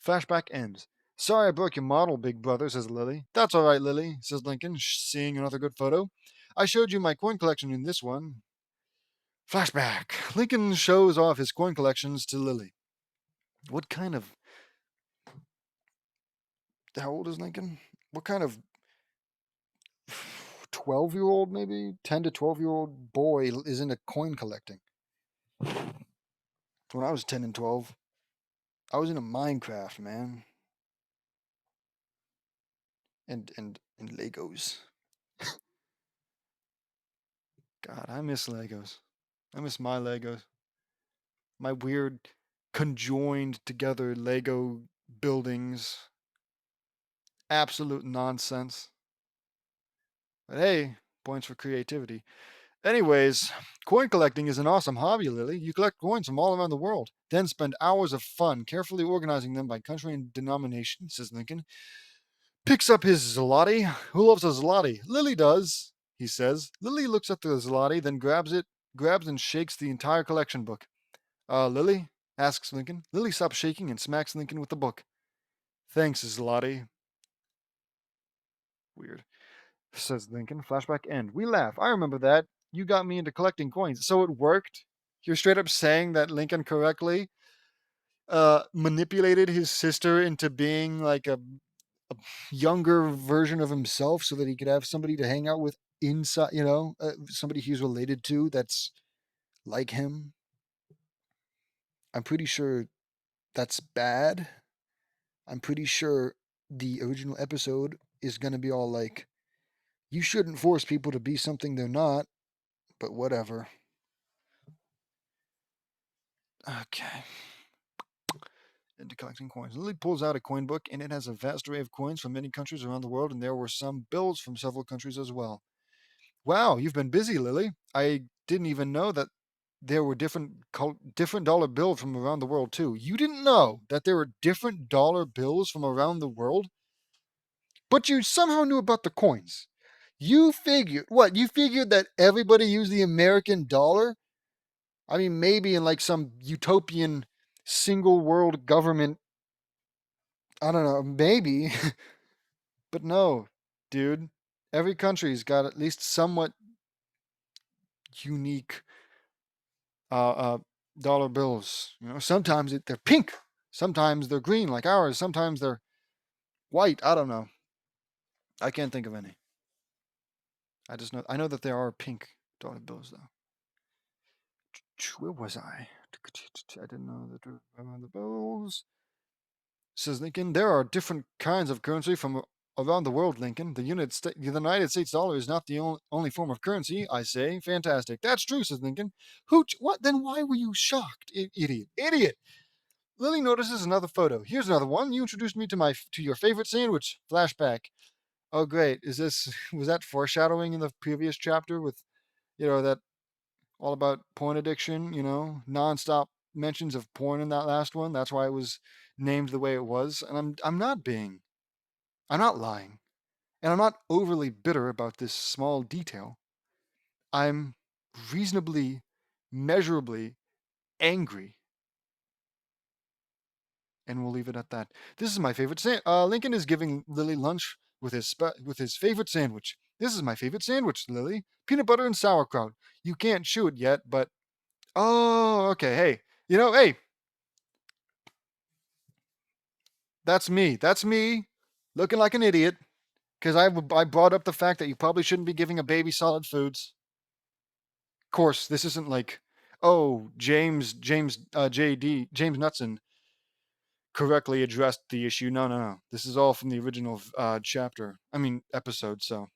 Flashback ends. Sorry I broke your model, big brother, says Lily. That's all right, Lily, says Lincoln, seeing another good photo. I showed you my coin collection in this one. Flashback. Lincoln shows off his coin collections to Lily. What kind of... How old is Lincoln? What kind of 12-year-old, maybe 10 to 12-year-old boy is into coin collecting? When I was 10 and 12, I was into Minecraft, man. And Legos. God, I miss Legos. I miss my Legos. My weird conjoined together Lego buildings. Absolute nonsense. But hey, points for creativity. Anyways, coin collecting is an awesome hobby, Lily. You collect coins from all around the world, then spend hours of fun carefully organizing them by country and denomination, says Lincoln. Picks up his zloty. Who loves a zloty? Lily does, he says. Lily looks at the zloty, then grabs and shakes the entire collection book. Lily? Asks Lincoln. Lily stops shaking and smacks Lincoln with the book. Thanks, zloty. Weird, says Lincoln. Flashback end. We laugh. I remember that. You got me into collecting coins. So it worked? You're straight up saying that Lincoln correctly manipulated his sister into being like a younger version of himself so that he could have somebody to hang out with inside, somebody he's related to that's like him. I'm pretty sure that's bad. I'm pretty sure the original episode is going to be all like, you shouldn't force people to be something they're not, but whatever. Okay. Into collecting coins. Lily pulls out a coin book, and it has a vast array of coins from many countries around the world, and there were some bills from several countries as well. Wow, you've been busy, Lily. I didn't even know that there were different dollar bills from around the world, too. You didn't know that there were different dollar bills from around the world? But you somehow knew about the coins. You figured, what? You figured that everybody used the American dollar? I mean, maybe in like some utopian single world government. I don't know, maybe. But no, dude. Every country's got at least somewhat unique uh, uh, dollar bills. Sometimes they're pink, sometimes they're green like ours, sometimes they're white. I don't know. I can't think of any. I know that there are pink dollar bills though. Where was I? I didn't know that the bills. Says Lincoln. There are different kinds of currency from around the world, Lincoln. The United States dollar is not the only form of currency. I say, fantastic. That's true, says Lincoln. What? Then why were you shocked, idiot? Lily notices another photo. Here's another one. You introduced me to your favorite sandwich. Flashback. Oh, great. Was that foreshadowing in the previous chapter with, that all about porn addiction, nonstop mentions of porn in that last one. That's why it was named the way it was. And I'm not lying. And I'm not overly bitter about this small detail. I'm reasonably, measurably angry. And we'll leave it at that. This is my favorite Lincoln is giving Lily lunch with his favorite sandwich. This is my favorite sandwich, Lily. Peanut butter and sauerkraut. You can't chew it yet, but oh, okay. Hey, hey, that's me. That's me, looking like an idiot because I brought up the fact that you probably shouldn't be giving a baby solid foods. Of course, this isn't like, oh, James Knutson correctly addressed the issue. No, no, no. This is all from the original episode. So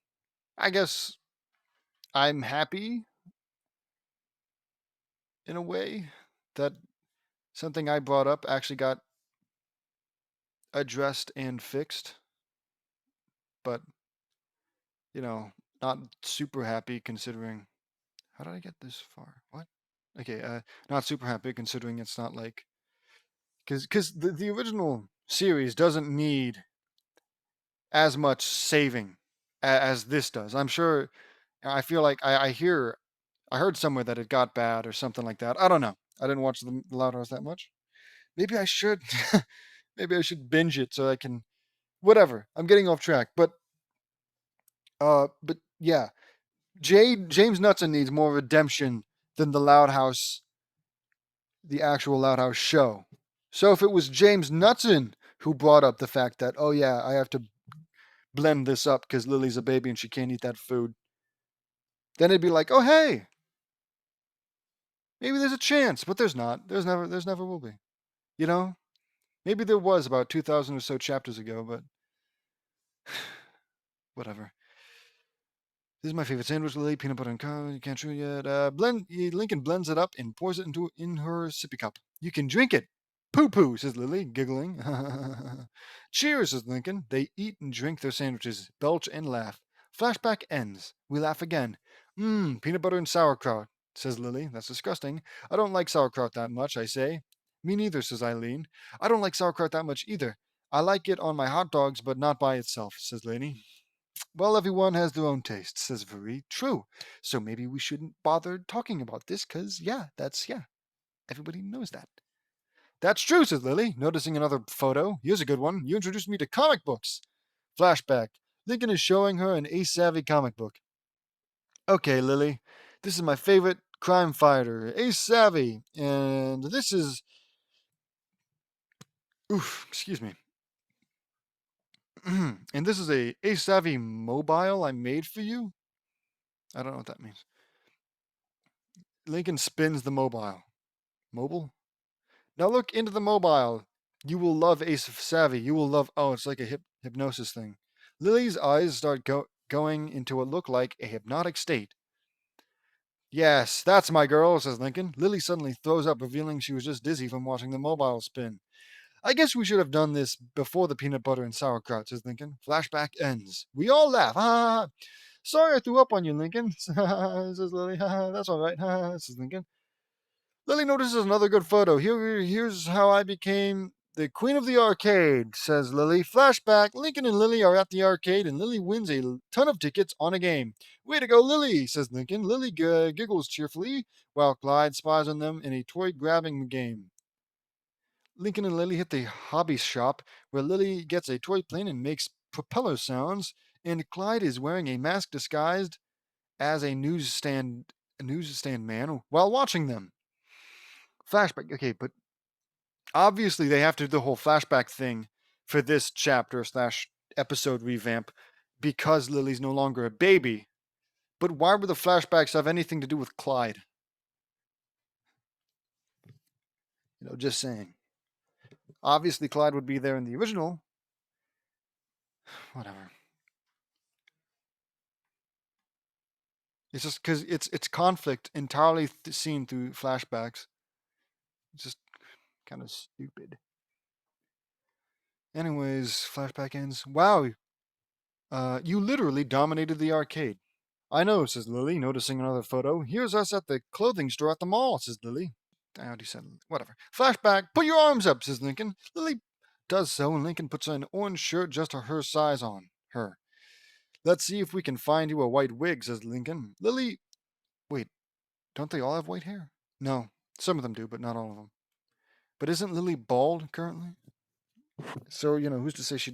I guess I'm happy in a way that something I brought up actually got addressed and fixed, but not super happy considering. How did I get this far? What? Okay, not super happy considering it's not like because the original series doesn't need as much saving as this does. I'm sure. I feel like I heard somewhere that it got bad or something like that. I don't know. I didn't watch the Loud House that much. Maybe I should. Maybe I should binge it so I can. Whatever. I'm getting off track, but yeah, James Knutson needs more redemption than the actual Loud House show. So if it was James Knutson who brought up the fact that, oh yeah, I have to blend this up because Lily's a baby and she can't eat that food, then it'd be like, oh hey, maybe there's a chance, but there's not. There's never will be. You know, maybe there was about 2,000 or so chapters ago, but whatever. This is my favorite sandwich, Lily. Peanut butter and cow. You can't chew it yet. Lincoln blends it up and pours it in her sippy cup. You can drink it. Poo poo, says Lily, giggling. Cheers, says Lincoln. They eat and drink their sandwiches, belch and laugh. Flashback ends. We laugh again. Peanut butter and sauerkraut, says Lily. That's disgusting. I don't like sauerkraut that much, I say. Me neither, says Eileen. I don't like sauerkraut that much either. I like it on my hot dogs, but not by itself, says Laney. Well, everyone has their own taste, says Vuri. True. So maybe we shouldn't bother talking about this, because, yeah, everybody knows that. That's true, says Lily, noticing another photo. Here's a good one. You introduced me to comic books. Flashback. Lincoln is showing her an Ace Savvy comic book. Okay, Lily, this is my favorite crime fighter, Ace Savvy, and this is. Oof, excuse me. And this is a Ace Savvy mobile I made for you? I don't know what that means. Lincoln spins the mobile. Mobile? Now look into the mobile. You will love Ace of Savvy. You will love. Oh, it's like a hypnosis thing. Lily's eyes start going into what looked like a hypnotic state. Yes, that's my girl, says Lincoln. Lily suddenly throws up, revealing she was just dizzy from watching the mobile spin. I guess we should have done this before the peanut butter and sauerkraut, says Lincoln. Flashback ends. We all laugh. Ha ha ha. Sorry I threw up on you, Lincoln, says Lily. Ha ha, that's all right. Ha ha, says Lincoln. Lily notices another good photo. Here's how I became the queen of the arcade, says Lily. Flashback, Lincoln and Lily are at the arcade, and Lily wins a ton of tickets on a game. Way to go, Lily, says Lincoln. Lily giggles cheerfully, while Clyde spies on them in a toy-grabbing game. Lincoln and Lily hit the hobby shop, where Lily gets a toy plane and makes propeller sounds, and Clyde is wearing a mask disguised as a newsstand man while watching them. Flashback. Okay, but obviously they have to do the whole flashback thing for this chapter slash episode revamp because Lily's no longer a baby. But why would the flashbacks have anything to do with Clyde? Just saying. Obviously, Clyde would be there in the original. Whatever. It's just because it's conflict entirely seen through flashbacks. It's just kind of stupid. Anyways, flashback ends. Wow, you literally dominated the arcade. I know, says Lily, noticing another photo. Here's us at the clothing store at the mall, says Lily. I already said whatever. Flashback, put your arms up, says Lincoln. Lily does so, and Lincoln puts an orange shirt just to her size on her. Let's see if we can find you a white wig, says Lincoln. Lily, wait, don't they all have white hair? No, some of them do, but not all of them. But isn't Lily bald currently? So, who's to say she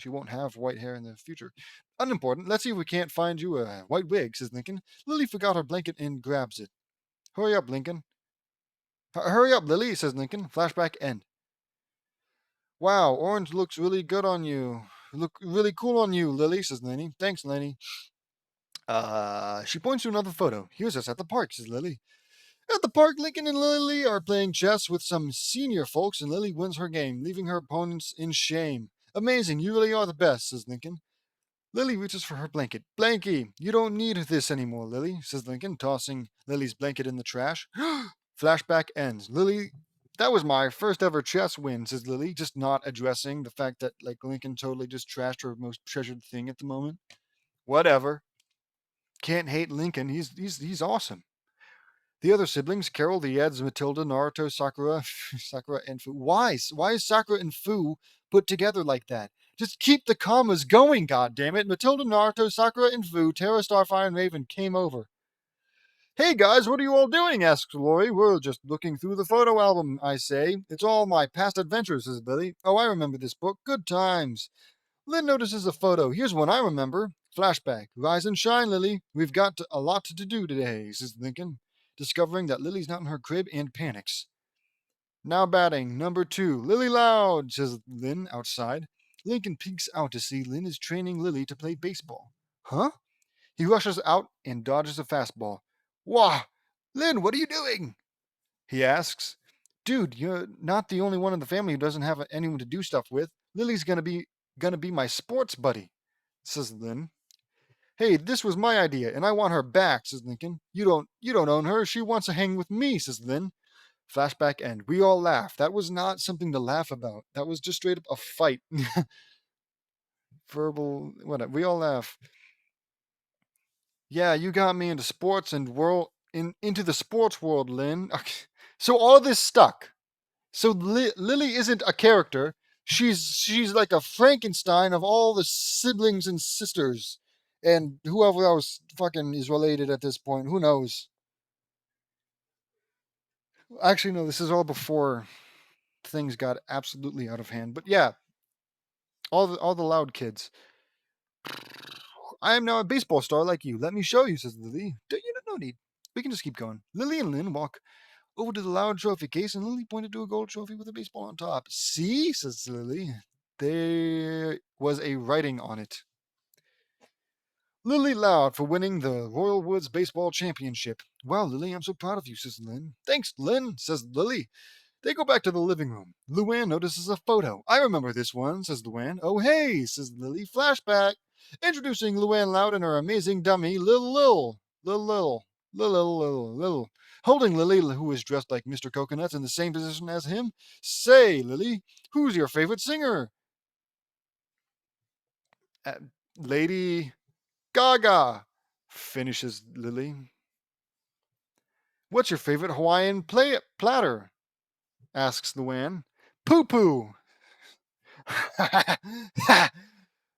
won't have white hair in the future? Unimportant. Let's see if we can't find you a white wig, says Lincoln. Lily forgot her blanket and grabs it. Hurry up, Lincoln. Hurry up, Lily, says Lincoln. Flashback end. Wow, orange looks really good on you. Look really cool on you, Lily, says Lenny. Thanks, Lenny. She points to another photo. Here's us at the park, says Lily. At the park, Lincoln and Lily are playing chess with some senior folks, and Lily wins her game, leaving her opponents in shame. Amazing, you really are the best, says Lincoln. Lily reaches for her blanket. Blanky, you don't need this anymore, Lily, says Lincoln, tossing Lily's blanket in the trash. Flashback ends. Lily, that was my first ever chess win, says Lily, just not addressing the fact that Lincoln totally just trashed her most treasured thing at the moment. Whatever. Can't hate Lincoln. He's awesome. The other siblings, Carol, the Eds, Matilda, Naruto, Sakura, Sakura, and Fu. Why? Why is Sakura and Fu put together like that? Just keep the commas going, goddammit. Matilda, Naruto, Sakura, and Fu, Terra, Starfire, and Raven came over. Hey guys, what are you all doing? Asks Lori. We're just looking through the photo album, I say. It's all my past adventures, says Billy. Oh, I remember this book. Good times. Lynn notices a photo. Here's one I remember. Flashback. Rise and shine, Lily. We've got a lot to do today, says Lincoln, discovering that Lily's not in her crib and panics. Now batting, number 2. Lily Loud, says Lynn outside. Lincoln peeks out to see Lynn is training Lily to play baseball. Huh? He rushes out and dodges a fastball. Wah! Lynn, what are you doing? He asks. Dude, you're not the only one in the family who doesn't have anyone to do stuff with. Lily's gonna be my sports buddy, says Lynn. Hey, this was my idea, and I want her back, says Lincoln. You don't own her. She wants to hang with me, says Lynn. Flashback end. We all laugh. That was not something to laugh about. That was just straight up a fight. Verbal whatever. We all laugh. Yeah, you got me into sports and into the sports world, Lynn. So all this stuck. So Lily isn't a character. She's like a Frankenstein of all the siblings and sisters, and whoever else fucking is related at this point. Who knows? Actually, no. This is all before things got absolutely out of hand. But yeah, all the loud kids. I am now a baseball star like you. Let me show you, says Lily. No need. We can just keep going. Lily and Lynn walk over to the loud trophy case, and Lily pointed to a gold trophy with a baseball on top. See, says Lily. There was a writing on it. Lily Loud for winning the Royal Woods Baseball Championship. Wow, Lily, I'm so proud of you, says Lynn. Thanks, Lynn, says Lily. They go back to the living room. Luann notices a photo. I remember this one, says Luann. Oh, hey, says Lily. Flashback. Introducing Luann Loud and her amazing dummy, Lil. Holding Lily, who is dressed like Mr. Coconuts in the same position as him. Say, Lily, who's your favorite singer? Uh, Lady Gaga, finishes Lily. What's your favorite Hawaiian platter? Asks Luann. Poo poo.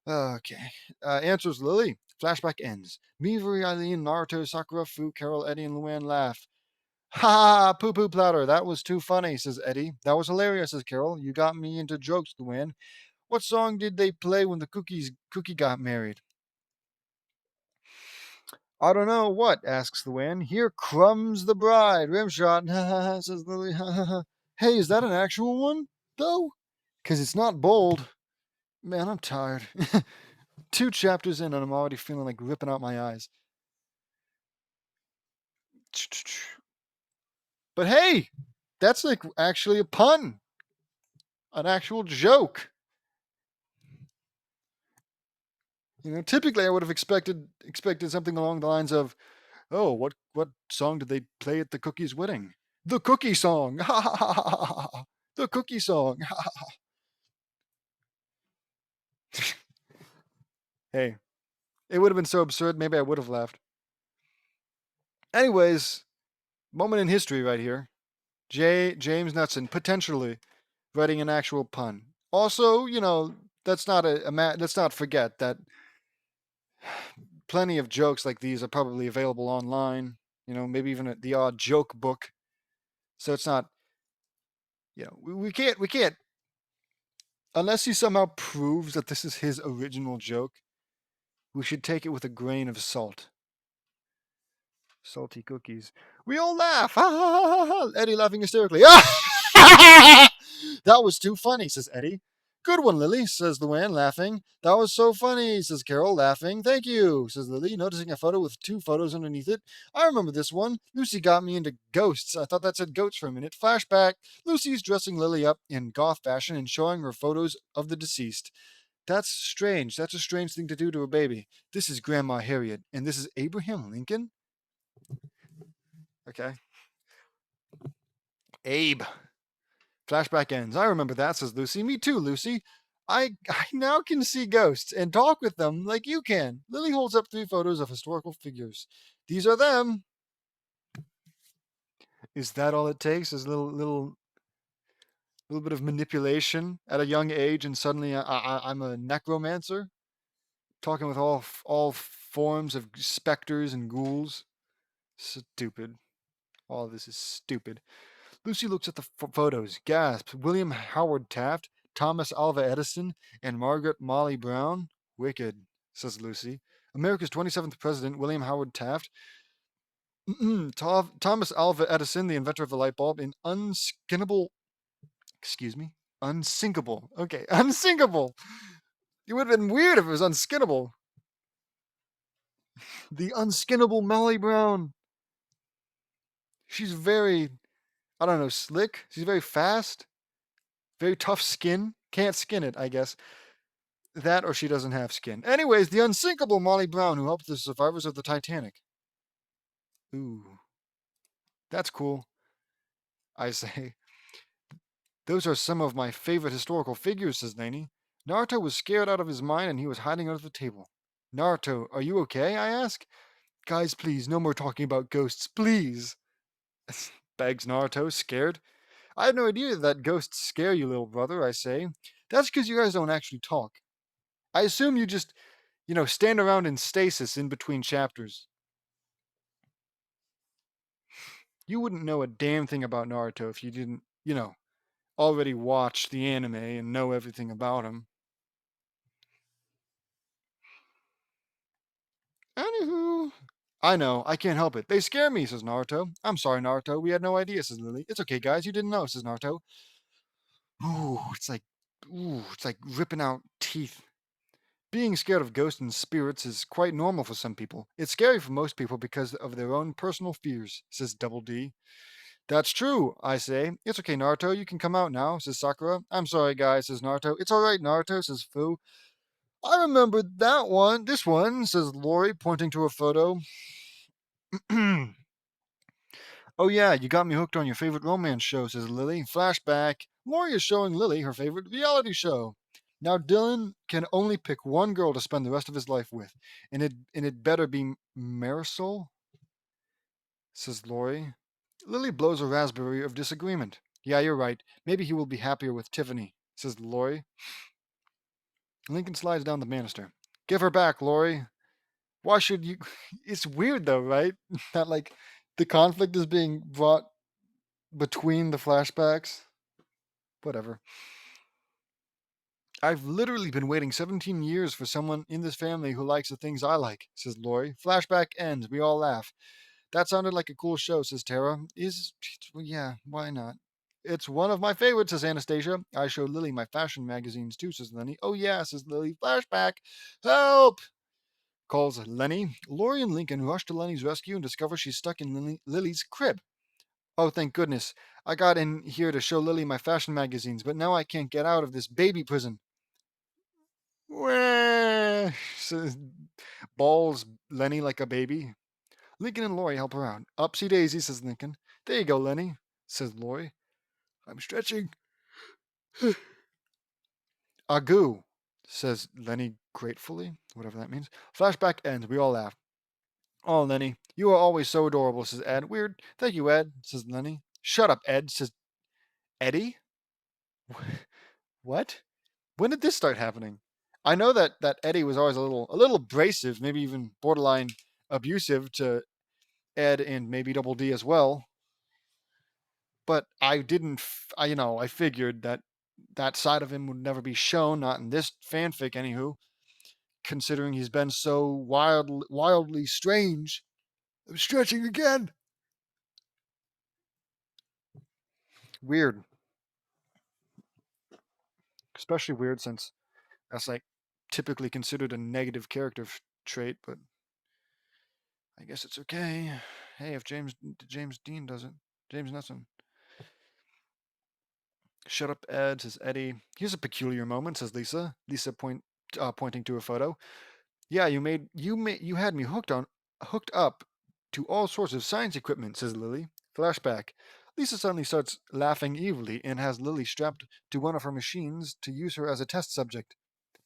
Okay. Answers Lily. Flashback ends. Meavery, Eileen, Naruto, Sakura, Fu, Carol, Eddie, and Luann laugh. Ha ha, poo poo platter. That was too funny, says Eddie. That was hilarious, says Carol. You got me into jokes, Luann. What song did they play when the cookie got married? I don't know what, asks Luann. Here crumbs the bride. Rimshot, says Lily. Hey, is that an actual one, though? Because it's not bold. Man, I'm tired. 2 chapters in, and I'm already feeling like ripping out my eyes. But hey, that's like actually a pun, an actual joke. Typically I would have expected something along the lines of, "Oh, what song did they play at the cookie's wedding? The cookie song." The cookie song. Hey, it would have been so absurd. Maybe I would have laughed. Anyways, moment in history right here. James Knutson potentially writing an actual pun. Also, let's not forget that plenty of jokes like these are probably available online. Maybe even the odd joke book. So it's not. We can't unless he somehow proves that this is his original joke. We should take it with a grain of salt. Salty cookies. We all laugh. Ha, ha, ha, ha. Eddie laughing hysterically. That was too funny, says Eddie. Good one, Lily, says Luann, laughing. That was so funny, says Carol, laughing. Thank you, says Lily, noticing a photo with 2 photos underneath it. I remember this one. Lucy got me into ghosts. I thought that said goats for a minute. Flashback. Lucy's dressing Lily up in goth fashion and showing her photos of the deceased. That's strange. That's a strange thing to do to a baby. This is Grandma Harriet, and this is Abraham Lincoln? Okay. Abe. Flashback ends. I remember that, says Lucy. Me too, Lucy. I now can see ghosts and talk with them like you can. Lily holds up 3 photos of historical figures. These are them. Is that all it takes? Is a little bit of manipulation at a young age, and suddenly I'm a necromancer, talking with all forms of specters and ghouls. Stupid. All of this is stupid. Lucy looks at the photos, gasps. William Howard Taft, Thomas Alva Edison, and Margaret Molly Brown? Wicked, says Lucy. America's 27th president, William Howard Taft. Thomas Alva Edison, the inventor of the light bulb, an unsinkable. Okay, unsinkable. It would have been weird if it was unskinnable. The unskinnable Molly Brown. She's very, I don't know, slick. She's very fast. Very tough skin. Can't skin it, I guess. That or she doesn't have skin. Anyways, the unsinkable Molly Brown who helped the survivors of the Titanic. Ooh, that's cool. I say. Those are some of my favorite historical figures, says Laney. Naruto was scared out of his mind and he was hiding under the table. Naruto, are you okay? I ask. Guys, please, no more talking about ghosts, please. Begs Naruto, scared. I had no idea that ghosts scare you, little brother, I say. That's because you guys don't actually talk. I assume you just, stand around in stasis in between chapters. You wouldn't know a damn thing about Naruto if you didn't, already watch the anime and know everything about him. Anywho, I know, I can't help it. They scare me, says Naruto. I'm sorry, Naruto. We had no idea, says Lily. It's okay, guys. You didn't know, says Naruto. Ooh, it's like ripping out teeth. Being scared of ghosts and spirits is quite normal for some people. It's scary for most people because of their own personal fears, says Double D. That's true, I say. It's okay, Naruto. You can come out now, says Sakura. I'm sorry, guys, says Naruto. It's alright, Naruto, says Fu. I remember that one. This one, says Lori, pointing to a photo. Oh, yeah, you got me hooked on your favorite romance show, says Lily. Flashback. Lori is showing Lily her favorite reality show. Now, Dylan can only pick one girl to spend the rest of his life with, and it better be Marisol, says Lori. Lily blows a raspberry of disagreement. Yeah, you're right. Maybe he will be happier with Tiffany, says Lori. Lincoln slides down the banister. Give her back, Lori. Why should you? It's weird though, right? That the conflict is being brought between the flashbacks. Whatever. I've literally been waiting 17 years for someone in this family who likes the things I like, says Lori. Flashback ends. We all laugh. That sounded like a cool show, says Tara. Well, yeah, why not? It's one of my favorites, says Anastasia. I show Lily my fashion magazines too, says Lenny. Oh, yeah, says Lily. Flashback. Help! Calls Lenny. Lori and Lincoln rush to Lenny's rescue and discover she's stuck in Lily's crib. Oh, thank goodness. I got in here to show Lily my fashion magazines, but now I can't get out of this baby prison. Wah! Says, balls Lenny like a baby. Lincoln and Lori help her out. Upsy daisy, says Lincoln. There you go, Lenny, says Lori. I'm stretching. Agoo, says Lenny gratefully, whatever that means. Flashback ends. We all laugh. Oh, Lenny, You are always so adorable, says Ed. Weird. Thank you, Ed, says Lenny. Shut up, Ed, says Eddie. What? When did this start happening? I know that Eddie was always a little abrasive, maybe even borderline abusive to Ed and maybe Double D as well. But I didn't, I figured that that side of him would never be shown, not in this fanfic, anywho. Considering he's been so wildly strange. I'm stretching again. Weird, especially weird since that's like typically considered a negative character trait. But I guess it's okay. Hey, if James Dean does it, James Nelson. Shut up, Ed, says Eddie. Here's a peculiar moment, says Lisa. Lisa pointing to a photo. Yeah, you had me hooked up to all sorts of science equipment, says Lily. Flashback. Lisa suddenly starts laughing evilly and has Lily strapped to one of her machines to use her as a test subject.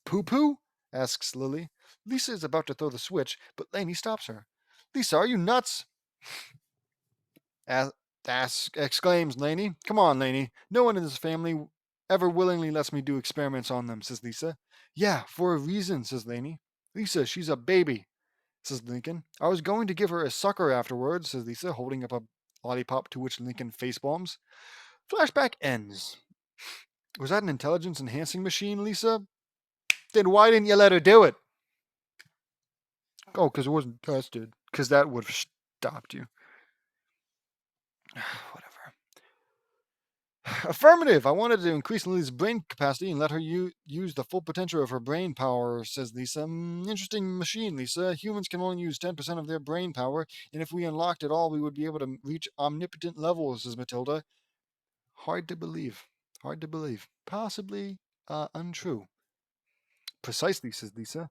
Poo poo? Asks Lily. Lisa is about to throw the switch, but Lainey stops her. Lisa, are you nuts? Exclaims Lainey. Come on, Lainey. No one in this family ever willingly lets me do experiments on them, says Lisa. Yeah, for a reason, says Lainey. Lisa, she's a baby, says Lincoln. I was going to give her a sucker afterwards, says Lisa, holding up a lollipop to which Lincoln facepalms. Flashback ends. Was that an intelligence enhancing machine, Lisa? Then why didn't you let her do it? Oh, because it wasn't tested. Because that would have stopped you. Whatever. Affirmative. I wanted to increase Lily's brain capacity and let her use the full potential of her brain power, says Lisa. Interesting machine, Lisa. Humans can only use 10% of their brain power, and if we unlocked it all, we would be able to reach omnipotent levels, says Matilda. Hard to believe. Hard to believe. Possibly untrue. Precisely, says Lisa.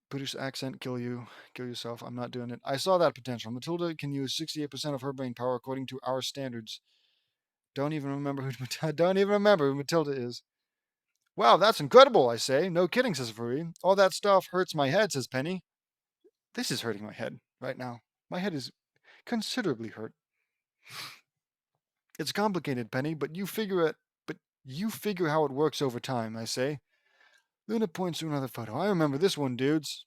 British accent, kill you. Kill yourself. I'm not doing it. I saw that potential. Matilda can use 68% of her brain power according to our standards. Don't even remember who Matilda is. Wow, that's incredible, I say. No kidding, says Marie. All that stuff hurts my head, says Penny. This is hurting my head right now. My head is considerably hurt. It's complicated, Penny, but you figure how it works over time, I say. Luna points to another photo. I remember this one, dudes.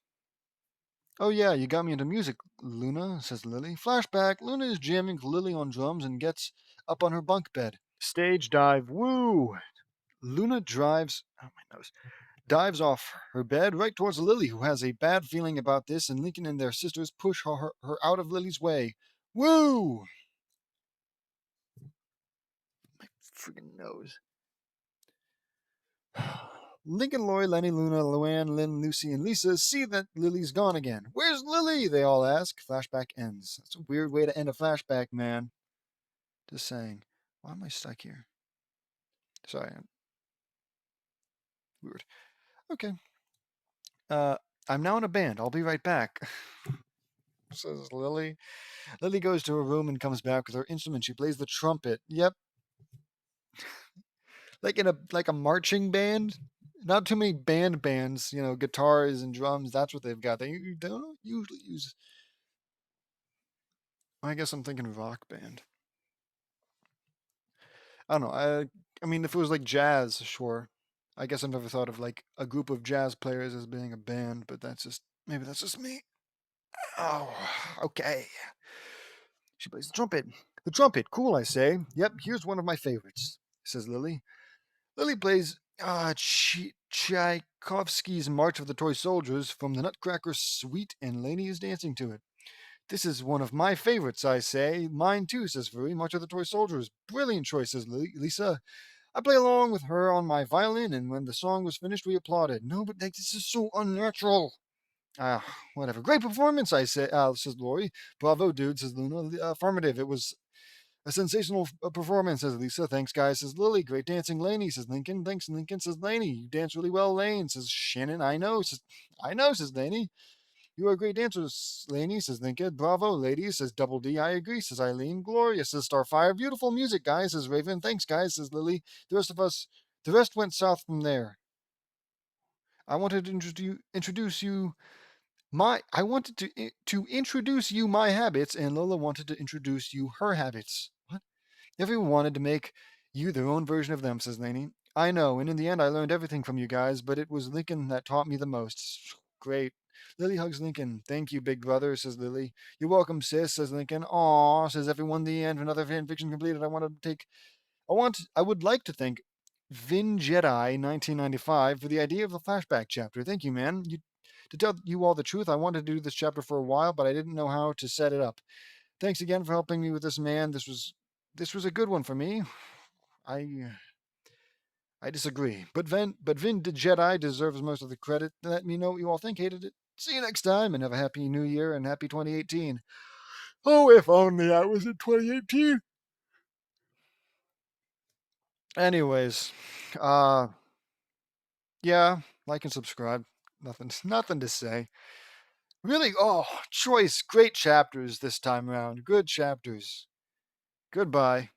Oh yeah, you got me into music, Luna, says Lily. Flashback, Luna is jamming with Lily on drums and gets up on her bunk bed. Stage dive, woo! Luna dives off her bed right towards Lily, who has a bad feeling about this, and Lincoln and their sisters push her out of Lily's way. Woo! My freaking nose. Lincoln, Lori, Lenny, Luna, Luann, Lynn, Lucy, and Lisa see that Lily's gone again. Where's Lily? They all ask. Flashback ends. That's a weird way to end a flashback, man. Just saying. Why am I stuck here? Sorry. Weird. Okay. I'm now in a band. I'll be right back. Says Lily. Lily goes to her room and comes back with her instrument. She plays the trumpet. Yep. Like a marching band. Not too many bands, guitars and drums. That's what they've got. They don't usually use. I guess I'm thinking rock band. I don't know. I mean, if it was like jazz, sure. I guess I've never thought of like a group of jazz players as being a band, but maybe that's just me. Oh, okay. She plays the trumpet. The trumpet, cool, I say. Yep, here's one of my favorites, says Lily. Lily plays Tchaikovsky's March of the Toy Soldiers from the Nutcracker Suite, and Lainey is dancing to it. This is one of my favorites, I say. Mine too, says Furry. March of the Toy Soldiers. Brilliant choice, says Lisa. I play along with her on my violin, and when the song was finished, we applauded. No, but this is so unnatural. Ah, whatever. Great performance, I say, says Lori. Bravo, dude, says Luna. Affirmative. It was a sensational performance, says Lisa. Thanks, guys, says Lily. Great dancing, Laney, says Lincoln. Thanks, Lincoln, says Laney. You dance really well, Lane, says Shannon. I know, says Laney. You are a great dancer, Laney, says Lincoln. Bravo, ladies, says Double D. I agree, says Eileen. Glorious, says Starfire. Beautiful music, guys, says Raven. Thanks, guys, says Lily. The rest went south from there. I wanted to introduce you I wanted to introduce you my habits, and Lola wanted to introduce you her habits. What? Everyone wanted to make you their own version of them, says Lainey. I know, and in the end I learned everything from you guys, but it was Lincoln that taught me the most. Great. Lily hugs Lincoln. Thank you, big brother, says Lily. You're welcome, sis, says Lincoln. Aw, says everyone. The end. Another fan fiction completed. I would like to thank Vin Jedi 1995 for the idea of the flashback chapter. Thank you, man. To tell you all the truth, I wanted to do this chapter for a while, but I didn't know how to set it up. Thanks again for helping me with this, man. This was a good one for me. I I disagree. But Vin the Jedi deserves most of the credit. Let me know what you all think. Hated it. See you next time, and have a happy new year and happy 2018. Oh, if only I was in 2018. Anyways, uh yeah, like and subscribe. Nothing to say. Really, oh, choice, great chapters this time around. Good chapters. Goodbye.